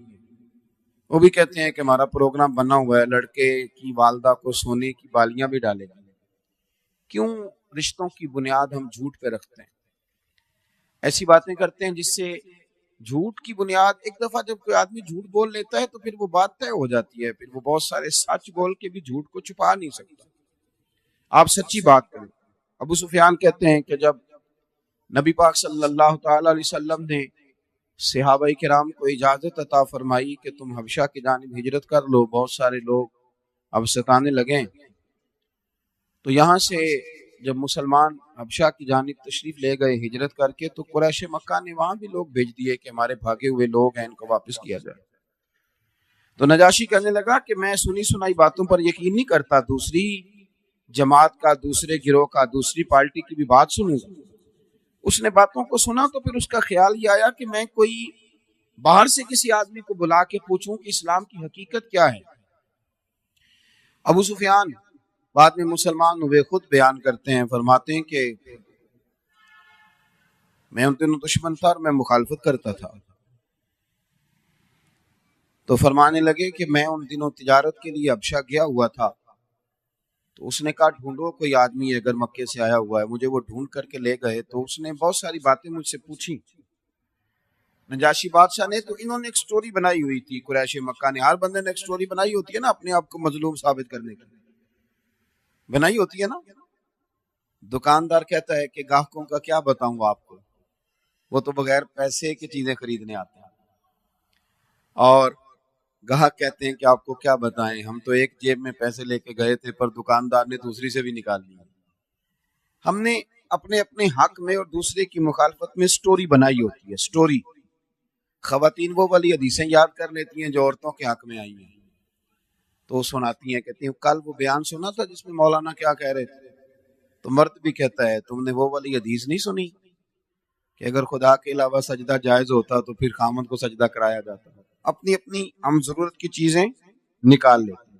وہ بھی کہتے ہیں کہ ہمارا پروگرام بنا ہوا ہے, لڑکے کی والدہ کو سونے کی بالیاں بھی ڈالے گا. کیوں رشتوں کی بنیاد ہم جھوٹ پہ رکھتے ہیں, ایسی باتیں کرتے ہیں جس سے جھوٹ کی بنیاد. ایک دفعہ جب کوئی آدمی جھوٹ بول لیتا ہے تو پھر وہ بات طے ہو جاتی ہے, پھر وہ بہت سارے سچ بول کے بھی جھوٹ کو چھپا نہیں سکتا. آپ سچی بات کریں. ابو سفیان کہتے ہیں کہ جب نبی پاک صلی اللہ تعالی علیہ وسلم نے صحابہ کرام کو اجازت عطا فرمائی کہ تم حبشہ کی جانب ہجرت کر لو، بہت سارے لوگ اب ستانے لگے. تو یہاں سے جب مسلمان حبشہ کی جانب تشریف لے گئے ہجرت کر کے، تو قریش مکہ نے وہاں بھی لوگ بھیج دیے کہ ہمارے بھاگے ہوئے لوگ ہیں، ان کو واپس کیا جائے. تو نجاشی کہنے لگا کہ میں سنی سنائی باتوں پر یقین نہیں کرتا، دوسری جماعت کا، دوسرے گروہ کا، دوسری پارٹی کی بھی بات سنوں گا. اس نے باتوں کو سنا تو پھر اس کا خیال یہ آیا کہ میں کوئی باہر سے کسی آدمی کو بلا کے پوچھوں کہ اسلام کی حقیقت کیا ہے. ابو سفیان بعد میں مسلمان ہوئے، خود بیان کرتے ہیں، فرماتے ہیں کہ میں ان دنوں دشمن تھا اور میں مخالفت کرتا تھا. تو فرمانے لگے کہ میں ان دنوں تجارت کے لیے حبشہ گیا ہوا تھا. تو اس نے کہا ڈھونڈو کوئی آدمی اگر مکے سے آیا ہوا ہے. مجھے وہ ڈھونڈ کر کے لے گئے. تو اس نے بہت ساری باتیں مجھ سے پوچھی نجاشی بادشاہ نے. تو انہوں نے ایک سٹوری بنائی ہوئی تھی قریش مکہ نے. ہر بندے نے ایک سٹوری بنائی ہوتی ہے نا، اپنے آپ کو مظلوم ثابت کرنے کی بنائی ہوتی ہے نا. دکاندار کہتا ہے کہ گاہکوں کا کیا بتاؤں آپ کو، وہ تو بغیر پیسے کی چیزیں خریدنے آتے ہیں. اور گاہک کہتے ہیں کہ آپ کو کیا بتائیں، ہم تو ایک جیب میں پیسے لے کے گئے تھے پر دکاندار نے دوسری سے بھی نکال لیا. ہم نے اپنے اپنے حق میں اور دوسرے کی مخالفت میں سٹوری بنائی ہوتی ہے. سٹوری خواتین وہ والی حدیثیں یاد کر لیتی ہیں جو عورتوں کے حق میں آئی ہیں، تو سناتی ہیں، کہتی ہیں کل وہ بیان سنا تھا جس میں مولانا کیا کہہ رہے تھے. تو مرد بھی کہتا ہے تم نے وہ والی حدیث نہیں سنی کہ اگر خدا کے علاوہ سجدہ جائز ہوتا تو پھر خامد کو سجدہ کرایا جاتا. اپنی اپنی ہم ضرورت کی چیزیں نکال لیتے ہیں.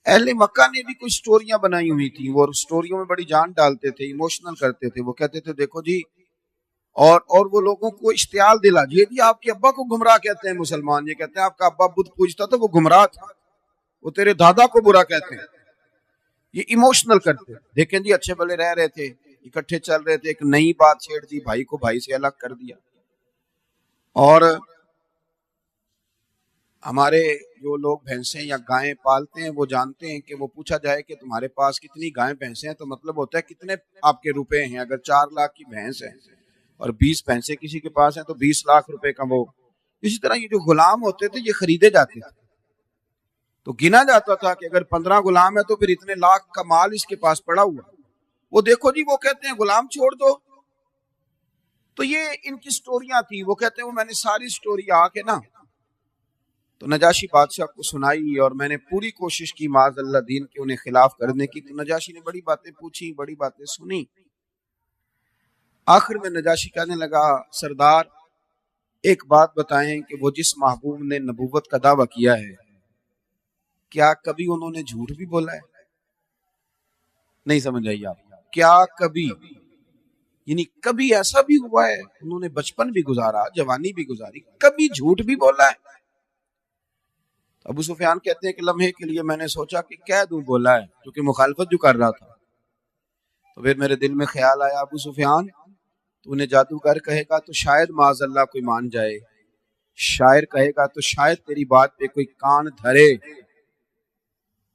اہل مکہ نے بھی کچھ سٹوریاں بنائی ہوئی تھیں، وہ سٹوریوں میں بڑی جان ڈالتے تھے، ایموشنل کرتے تھے. وہ کہتے تھے دیکھو جی، اور وہ لوگوں کو اشتعال دلا جی آپ کے ابا کو گمراہ کہتے ہیں مسلمان، یہ کہتے ہیں آپ کا ابا بدھ پوجتا تھا وہ گمراہ تھا، وہ تیرے دادا کو برا کہتے ہیں. یہ ایموشنل کرتے. دیکھیں جی اچھے بھلے رہ رہے تھے، اکٹھے چل رہے تھے، ایک نئی بات چھیڑ دی، بھائی کو بھائی سے الگ کر دیا. اور ہمارے جو لوگ بھینسیں یا گائیں پالتے ہیں وہ جانتے ہیں کہ وہ پوچھا جائے کہ تمہارے پاس کتنی گائیں بھینسیں ہیں تو مطلب ہوتا ہے کتنے آپ کے روپے ہیں. اگر 4 لاکھ کی بھینس ہے اور 20 بھینسیں کسی کے پاس ہیں تو 20 لاکھ روپے کا وہ. اسی طرح یہ جو غلام ہوتے تھے یہ خریدے جاتے تھے، تو گنا جاتا تھا کہ اگر 15 غلام ہے تو پھر اتنے لاکھ کا مال اس کے پاس پڑا ہوا. وہ دیکھو جی وہ کہتے ہیں غلام چھوڑ دو. تو یہ ان کی سٹوریاں تھی. وہ کہتے ہیں وہ میں نے ساری سٹوری آ کے نا تو نجاشی بادشاہ کو سنائی اور میں نے پوری کوشش کی معاذ اللہ دین کے انہیں خلاف کرنے کی. تو نجاشی نے بڑی باتیں پوچھی، بڑی باتیں سنی. آخر میں نجاشی کہنے لگا سردار ایک بات بتائیں کہ وہ جس محبوب نے نبوت کا دعویٰ کیا ہے کیا کبھی انہوں نے جھوٹ بھی بولا ہے؟ نہیں سمجھ آئی آپ؟ کیا کبھی، یعنی کبھی ایسا بھی ہوا ہے انہوں نے بچپن بھی گزارا، جوانی بھی گزاری، کبھی جھوٹ بھی بولا ہے؟ ابو سفیان کہتے ہیں کہ لمحے کے لیے میں نے سوچا کہ کہہ دوں بولا ہے، کیونکہ مخالفت جو کر رہا تھا. تو پھر میرے دل میں خیال آیا ابو سفیان تو انہیں جادوگر کہے گا تو شاید معاذ اللہ کوئی مان جائے، شاعر کہے گا تو شاید تیری بات پہ کوئی کان دھرے،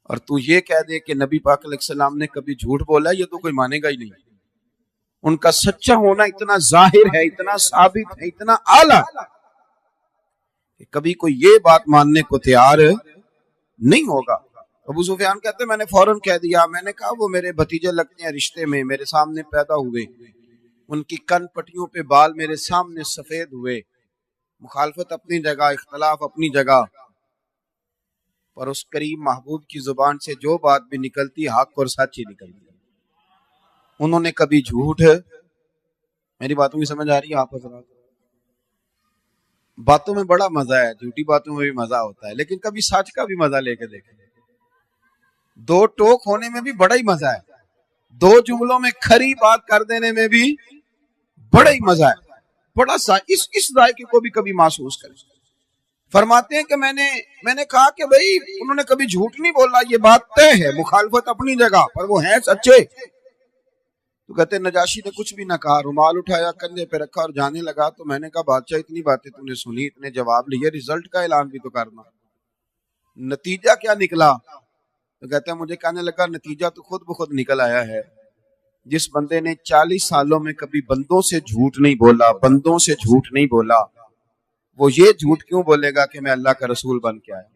اور تو یہ کہہ دے کہ نبی پاک علیہ السلام نے کبھی جھوٹ بولا، یہ تو کوئی مانے گا ہی نہیں. ان کا سچا ہونا اتنا ظاہر ہے، اتنا ثابت ہے، اتنا اعلیٰ کہ کبھی کوئی یہ بات ماننے کو تیار نہیں ہوگا. ابو سفیان کہتے ہیں میں نے فوراً کہہ دیا. میں نے کہا وہ میرے بھتیجے لگتے ہیں رشتے میں، میرے سامنے پیدا ہوئے، ان کی کن پٹیوں پہ بال میرے سامنے سفید ہوئے. مخالفت اپنی جگہ، اختلاف اپنی جگہ، پر اس کریم محبوب کی زبان سے جو بات بھی نکلتی حق اور سچ ہی نکلتی. انہوں نے کبھی جھوٹ، میری باتوں کی سمجھ آ رہی ہے آپ حضرات؟ باتوں میں بڑا مزہ ہے، جھوٹی باتوں میں بھی مزہ ہوتا ہے، لیکن کبھی سچ کا بھی مزہ لے کے دیکھیں. دو ٹوک ہونے میں بھی بڑا ہی مزہ ہے، دو جملوں میں کھری بات کر دینے میں بھی بڑا ہی مزہ ہے. بڑا سا اس ذائقے کو بھی کبھی محسوس کریں. فرماتے ہیں کہ میں نے کہا کہ بھئی انہوں نے کبھی جھوٹ نہیں بولا، یہ بات طے ہے، مخالفت اپنی جگہ، پر وہ ہیں سچے. تو کہتے ہیں نجاشی نے کچھ بھی نہ کہا، رومال اٹھایا کندھے پہ رکھا اور جانے لگا. تو میں نے کہا بادشاہ اتنی باتیں تو نے سنی، اتنے جواب لیے، رزلٹ کا اعلان بھی تو کرنا، نتیجہ کیا نکلا؟ تو کہتے ہیں مجھے کہنے لگا نتیجہ تو خود بخود نکل آیا ہے جس بندے نے 40 سالوں میں کبھی بندوں سے جھوٹ نہیں بولا، بندوں سے جھوٹ نہیں بولا، وہ یہ جھوٹ کیوں بولے گا کہ میں اللہ کا رسول بن کے آیا؟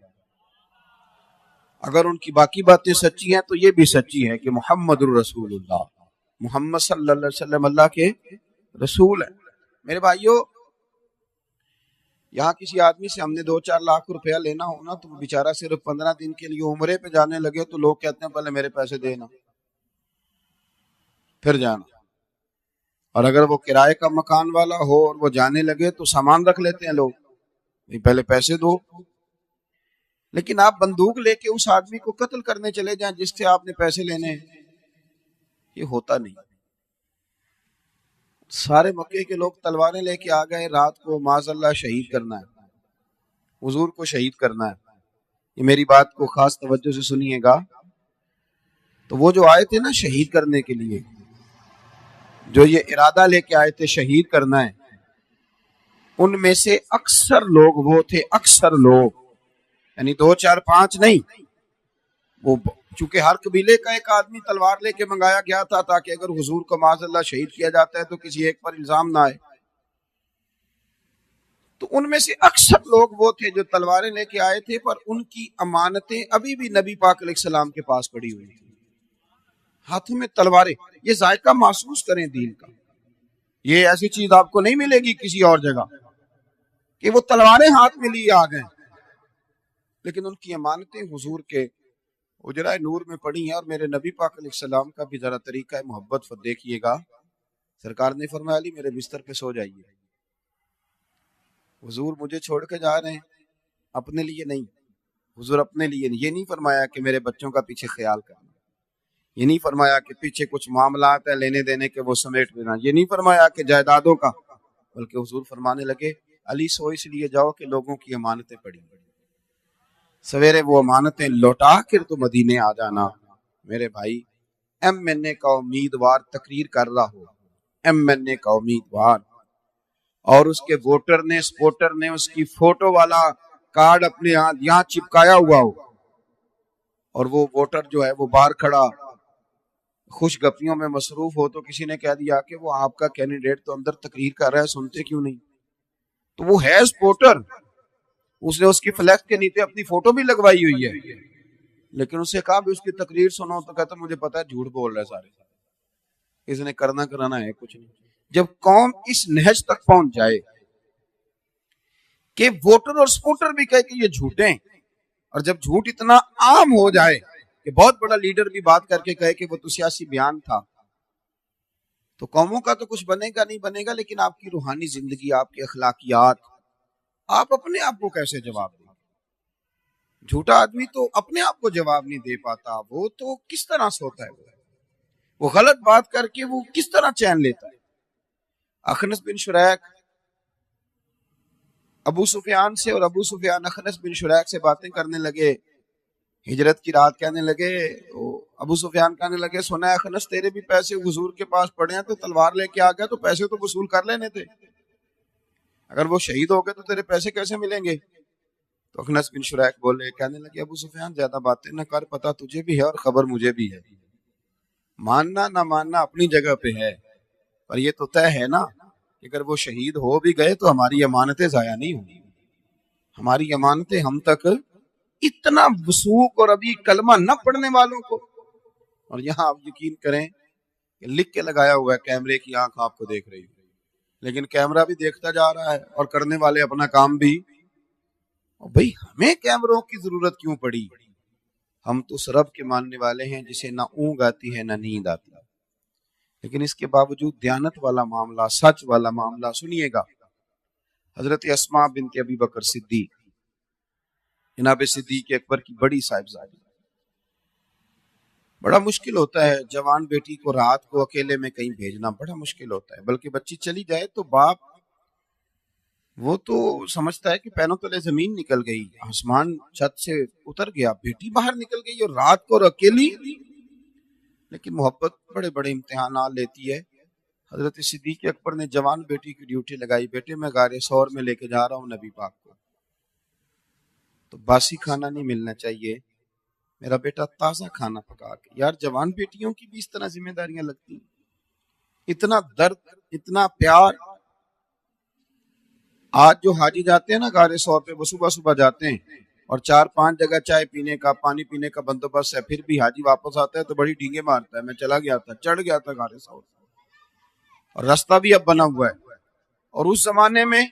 اگر ان کی باقی باتیں سچی ہیں تو یہ بھی سچی ہے کہ محمد الرسول اللہ، محمد صلی اللہ علیہ وسلم اللہ کے رسول ہیں۔ میرے بھائیوں، یہاں کسی آدمی سے ہم نے 2-4 لاکھ روپیہ لینا ہونا تو وہ بیچارہ صرف 15 دن کے لیے عمرے پہ جانے لگے تو لوگ کہتے ہیں پہلے میرے پیسے دینا پھر جانا، اور اگر وہ کرائے کا مکان والا ہو اور وہ جانے لگے تو سامان رکھ لیتے ہیں لوگ، پہلے پیسے دو۔ لیکن آپ بندوق لے کے اس آدمی کو قتل کرنے چلے جائیں جس سے آپ نے پیسے لینے ہیں، یہ ہوتا نہیں۔ سارے مکے کے لوگ تلواریں لے کے آ گئے، رات کو معاذ اللہ شہید کرنا ہے، حضور کو شہید کرنا ہے۔ یہ میری بات کو خاص توجہ سے سنیے گا۔ تو وہ جو آئے تھے نا شہید کرنے کے لیے، جو یہ ارادہ لے کے آئے تھے شہید کرنا ہے، ان میں سے اکثر لوگ وہ تھے، اکثر لوگ، یعنی 2-4-5 نہیں، وہ چونکہ ہر قبیلے کا ایک آدمی تلوار لے کے منگایا گیا تھا تاکہ اگر حضور کو معاذ اللہ شہید کیا جاتا ہے تو کسی ایک پر الزام نہ آئے۔ تو ان میں سے اکثر لوگ وہ تھے جو تلواریں لے کے آئے تھے، پر ان کی امانتیں ابھی بھی نبی پاک علیہ السلام کے پاس پڑی ہوئی تھی، ہاتھوں میں تلواریں۔ یہ ذائقہ محسوس کریں دین کا، یہ ایسی چیز آپ کو نہیں ملے گی کسی اور جگہ کہ وہ تلواریں ہاتھ میں لیے آ گئے، لیکن ان کی امانتیں حضور کے اجرائے نور میں پڑی ہیں۔ اور میرے نبی پاک علیہ السلام کا بھی ذرا طریقہ محبت دیکھیے گا۔ سرکار نے فرمایا علی میرے بستر پہ سو جائیے۔ حضور مجھے چھوڑ کے جا رہے ہیں، اپنے لیے نہیں، حضور اپنے لیے نہیں، یہ نہیں فرمایا کہ میرے بچوں کا پیچھے خیال کرنا، یہ نہیں فرمایا کہ پیچھے کچھ معاملات ہیں لینے دینے کے وہ سمیٹ لینا، یہ نہیں فرمایا کہ جائیدادوں کا، بلکہ حضور فرمانے لگے علی سو اس لیے جاؤ کہ لوگوں کی امانتیں پڑی، سویرے وہ امانتیں لوٹا کر تو مدینے آ جانا۔ میرے بھائی، ایم این اے کا امیدوار تقریر کر رہا ہو، ایم این اے کا امیدوار، اور اس کے ووٹر نے، سپورٹر نے اس کی فوٹو والا کارڈ اپنے یہاں چپکایا ہوا ہو، اور وہ ووٹر جو ہے وہ باہر کھڑا خوش گپیوں میں مصروف ہو، تو کسی نے کہہ دیا کہ وہ آپ کا کینڈیڈیٹ تو اندر تقریر کر رہا ہے، سنتے کیوں نہیں؟ تو وہ ہے سپورٹر، اس نے اس کی فلیکس کے نیچے اپنی فوٹو بھی لگوائی ہوئی ہے، لیکن اس سے کہا بھی اس کی تقریر سنو تو کہتا مجھے پتا ہے جھوٹ بول رہا ہے سارے، اس نے کرنا کرانا ہے کچھ نہیں۔ جب قوم اس نہج تک پہنچ جائے کہ ووٹر اور سپورٹر بھی کہے کہ یہ جھوٹے ہیں، اور جب جھوٹ اتنا عام ہو جائے کہ بہت بڑا لیڈر بھی بات کر کے کہے کہ وہ تو سیاسی بیان تھا، تو قوموں کا تو کچھ بنے گا نہیں بنے گا، لیکن آپ کی روحانی زندگی، آپ کی اخلاقیات، آپ اپنے آپ کو کیسے جواب دیں؟ جھوٹا آدمی تو اپنے آپ کو جواب نہیں دے پاتا، وہ تو کس طرح سوتا ہے، وہ غلط بات کر کے وہ کس طرح چین لیتا ہے۔ اخنس بن شریک ابو سفیان سے، اور ابو سفیان اخنس بن شریک سے باتیں کرنے لگے، ہجرت کی رات کہنے لگے، ابو سفیان کہنے لگے سنا ہے اخنس تیرے بھی پیسے حضور کے پاس پڑے ہیں، تو تلوار لے کے آ گیا تو پیسے تو وصول کر لینے تھے، اگر وہ شہید ہو گئے تو تیرے پیسے کیسے ملیں گے؟ تو اخنس بن شریک بولے، کہنے لگے ابو سفیان زیادہ باتیں نہ کر، پتہ تجھے بھی ہے اور خبر مجھے بھی ہے، ماننا نہ ماننا اپنی جگہ پہ ہے، پر یہ تو طے ہے نا کہ اگر وہ شہید ہو بھی گئے تو ہماری امانتیں ضائع نہیں ہوں گی، ہماری امانتیں ہم تک اتنا وثوق، اور ابھی کلمہ نہ پڑھنے والوں کو، اور یہاں آپ یقین کریں کہ لکھ کے لگایا ہوا ہے کیمرے کی آنکھ آپ کو دیکھ رہی ہے، لیکن کیمرہ بھی دیکھتا جا رہا ہے اور کرنے والے اپنا کام بھی۔ بھئی ہمیں کیمروں کی ضرورت کیوں پڑی؟ ہم تو اس رب کے ماننے والے ہیں جسے نہ اونگ آتی ہے نہ نیند آتی ہے، لیکن اس کے باوجود دیانت والا معاملہ، سچ والا معاملہ، سنیے گا، حضرت اسماء بنت ابی بکر صدیق، جناب صدیق اکبر کی بڑی صاحبزادی، بڑا مشکل ہوتا ہے جوان بیٹی کو رات کو اکیلے میں کہیں بھیجنا، بڑا مشکل ہوتا ہے، بلکہ بچی چلی جائے تو باپ وہ تو سمجھتا ہے کہ پیروں تلے زمین نکل گئی، آسمان چھت سے اتر گیا، بیٹی باہر نکل گئی اور رات کو اکیلی، لیکن محبت بڑے بڑے امتحانات لیتی ہے۔ حضرت صدیق اکبر نے جوان بیٹی کی ڈیوٹی لگائی، بیٹے میں غار ثور میں لے کے جا رہا ہوں نبی پاک کو، تو باسی کھانا نہیں ملنا چاہیے، میرا بیٹا تازہ کھانا پکا کے۔ یار جوان بیٹیوں کی بھی اس طرح ذمہ داریاں لگتی ہیں، اتنا درد، اتنا پیار. آج جو حاجی جاتے ہیں نا غار ثور پہ، وہ صبح صبح جاتے ہیں اور 4-5 جگہ چائے پینے کا، پانی پینے کا بندوبست ہے، پھر بھی حاجی واپس آتا ہے تو بڑی ڈینگیں مارتا ہے. میں چلا گیا تھا، چڑھ گیا تھا غار ثور، اور راستہ بھی اب بنا ہوا ہے. اور اس زمانے میں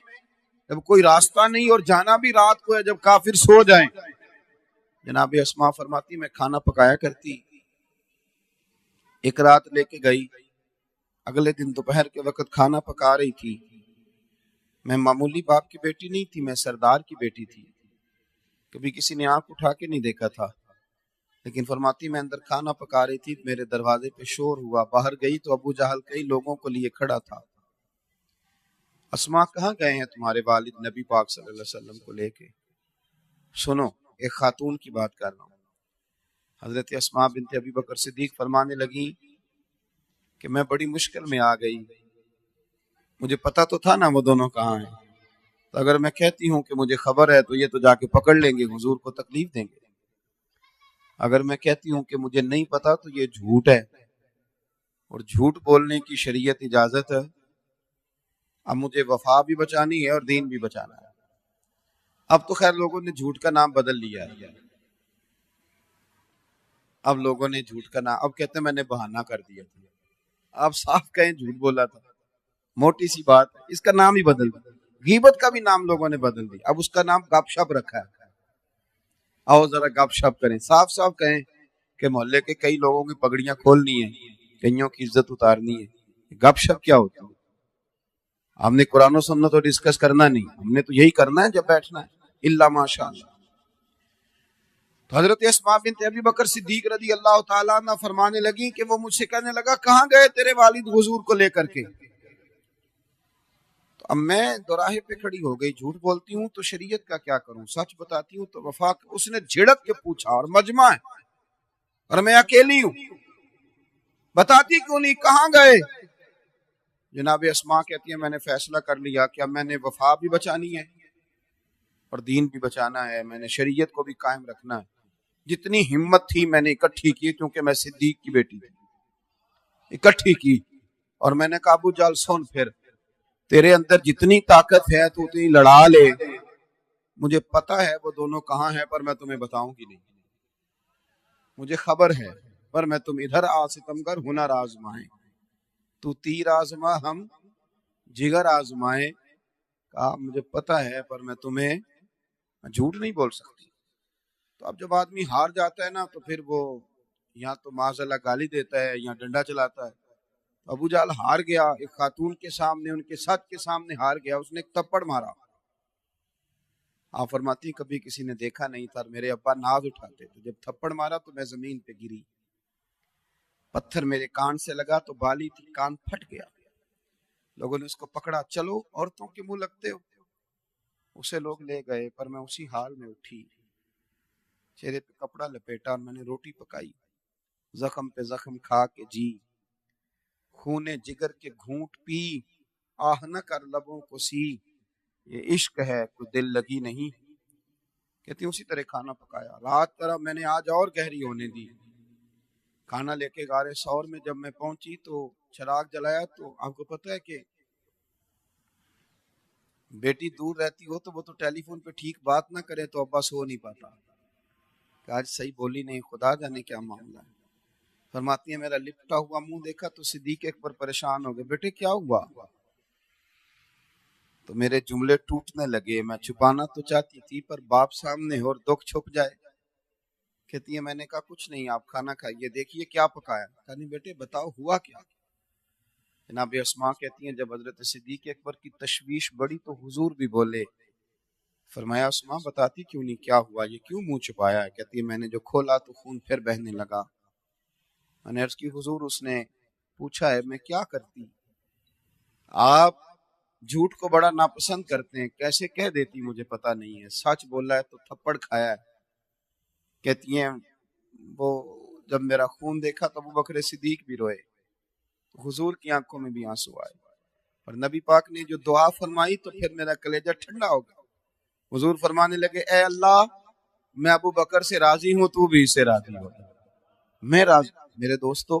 جب کوئی راستہ نہیں اور جانا بھی رات کو ہے، جب کافر سو جائیں، جناب اسماء فرماتی میں کھانا پکایا کرتی. ایک رات لے کے گئی، اگلے دن دوپہر کے وقت کھانا پکا رہی تھی. میں معمولی باپ کی بیٹی نہیں تھی، میں سردار کی بیٹی تھی. کبھی کسی نے آنکھ اٹھا کے نہیں دیکھا تھا. لیکن فرماتی میں اندر کھانا پکا رہی تھی، میرے دروازے پہ شور ہوا. باہر گئی تو ابو جہل کئی لوگوں کو لیے کھڑا تھا. اسماء کہاں گئے ہیں تمہارے والد نبی پاک صلی اللہ علیہ وسلم کو لے کے؟ سنو، ایک خاتون کی بات کر رہا ہوں. حضرت اسماء بنت ابی بکر صدیق فرمانے لگی کہ میں بڑی مشکل میں آ گئی. مجھے پتا تو تھا نا وہ دونوں کہاں ہیں، تو اگر میں کہتی ہوں کہ مجھے خبر ہے تو یہ تو جا کے پکڑ لیں گے، حضور کو تکلیف دیں گے. اگر میں کہتی ہوں کہ مجھے نہیں پتا تو یہ جھوٹ ہے، اور جھوٹ بولنے کی شریعت اجازت ہے. اب مجھے وفا بھی بچانی ہے اور دین بھی بچانا ہے. اب تو خیر لوگوں نے جھوٹ کا نام بدل لیا ہے. اب لوگوں نے جھوٹ کا نام، اب کہتے ہیں میں نے بہانہ کر دیا تھا. آپ صاف کہیں جھوٹ بولا تھا، موٹی سی بات ہے. اس کا نام ہی بدل دیا. غیبت کا بھی نام لوگوں نے بدل دیا، اب اس کا نام گپ شپ رکھا ہے. آؤ ذرا گپ شپ کریں، صاف صاف کہیں کہ محلے کے کئی لوگوں کی پگڑیاں کھولنی ہے، کئیوں کی عزت اتارنی ہے. گپ شپ کیا ہوتا ہے؟ ہم نے قرآن و سنت تو ڈسکس کرنا نہیں، ہم نے تو یہی کرنا ہے جب بیٹھنا ہے، الا ماشاء اللہ. تو حضرت اسماء بنت ابی بکر صدیق رضی اللہ تعالیٰ عنہ فرمانے لگی کہ وہ مجھ سے کہنے لگا کہاں گئے تیرے والد حضور کو لے کر کے؟ تو اب میں دوراہے پہ کھڑی ہو گئی. جھوٹ بولتی ہوں تو شریعت کا کیا کروں، سچ بتاتی ہوں تو وفا. اس نے جھڑک کے پوچھا، اور مجمع ہے اور میں اکیلی ہوں، بتاتی کیوں نہیں، کہاں گئے؟ جناب اسماء کہتی ہیں میں نے فیصلہ کر لیا کہ اب میں نے وفا بھی بچانی ہے اور دین بھی بچانا ہے، میں نے شریعت کو بھی قائم رکھنا ہے. جتنی ہمت تھی میں نے اکٹھی کی، کیونکہ میں صدیق کی بیٹی تھی، اکٹھی کی. اور میں نے کہا ابو جال سن، پھر تیرے اندر جتنی طاقت ہے تو اتنی لڑا لے. مجھے پتا ہے وہ دونوں کہاں ہیں، پر میں تمہیں بتاؤں گی نہیں. مجھے خبر ہے، پر میں تم ادھر آ ستمگر ہنر آزمائیں، تو تیر آزما ہم جگر آزمائیں. کہا مجھے پتا ہے پر میں تمہیں جھوٹ نہیں بول سکتی. تو اب جب آدمی ہار جاتا ہے نا تو پھر وہ یا تو معاذ اللہ گالی دیتا ہے یا ڈنڈا چلاتا ہے. ابو جہل ہار گیا، ایک خاتون کے سامنے، ان کے سچ کے سامنے ہار گیا. اس نے ایک تھپڑ مارا. آپ فرماتی کبھی کسی نے دیکھا نہیں تھا، میرے ابا ناز اٹھاتے تھے. جب تھپڑ مارا تو میں زمین پہ گری، پتھر میرے کان سے لگا تو بالی تھی، کان پھٹ گیا. لوگوں نے اس کو پکڑا، چلو عورتوں کے منہ لگتے ہو. اسے لوگ لے گئے، پر میں اسی حال میں اٹھی، چہرے پہ کپڑا لپیٹا اور میں نے روٹی پکائی. زخم پہ زخم کھا کے جی، خونے جگر کے گھونٹ پی، آہ نہ کر لبوں کو سی، یہ عشق ہے کوئی دل لگی نہیں. کہتی اسی طرح کھانا پکایا. رات طرح میں نے آج اور گہری ہونے دی. کھانا لے کے غار ثور میں جب میں پہنچی تو چراغ جلایا. تو آپ کو پتہ ہے کہ بیٹی دور رہتی ہو تو وہ تو ٹیلی فون پہ ٹھیک بات نہ کرے تو ابا سو نہیں پاتا کہ آج صحیح بولی نہیں، خدا جانے کیا معاملہ ہے. فرماتی ہیں میرا لپٹا ہوا منہ دیکھا تو صدیق اکبر پریشان ہو گئے، بیٹے کیا ہوا؟ تو میرے جملے ٹوٹنے لگے. میں چھپانا تو چاہتی تھی پر باپ سامنے ہو اور دکھ چھپ جائے. کہتی ہے میں نے کہا کچھ نہیں، آپ کھانا کھائیے، دیکھیے کیا پکایا. کہا نہیں بیٹے بتاؤ ہوا کیا. جناب اسماء کہتی ہیں جب حضرت صدیق اکبر کی تشویش بڑی تو حضور بھی بولے. فرمایا اسماء بتاتی کیوں نہیں، کیا ہوا، یہ کیوں منہ چھپایا ہے؟ کہتی ہے میں نے جو کھولا تو خون پھر بہنے لگا. میں نے عرض کی حضور اس نے پوچھا ہے میں کیا کرتی؟ آپ جھوٹ کو بڑا ناپسند کرتے ہیں، کیسے کہہ دیتی مجھے پتا نہیں ہے، سچ بولا ہے تو تھپڑ کھایا ہے. کہتی ہیں وہ جب میرا خون دیکھا تو ابو بکر صدیق بھی روئے، حضور کی آنکھوں میں بھی آنسو آئے. اور نبی پاک نے جو دعا فرمائی تو پھر میرا کلیجہ ٹھنڈا ہو گیا. حضور فرمانے لگے اے اللہ میں ابو بکر سے راضی ہوں، تو بھی اس سے راضی ہو. میں راضی. میرے دوستو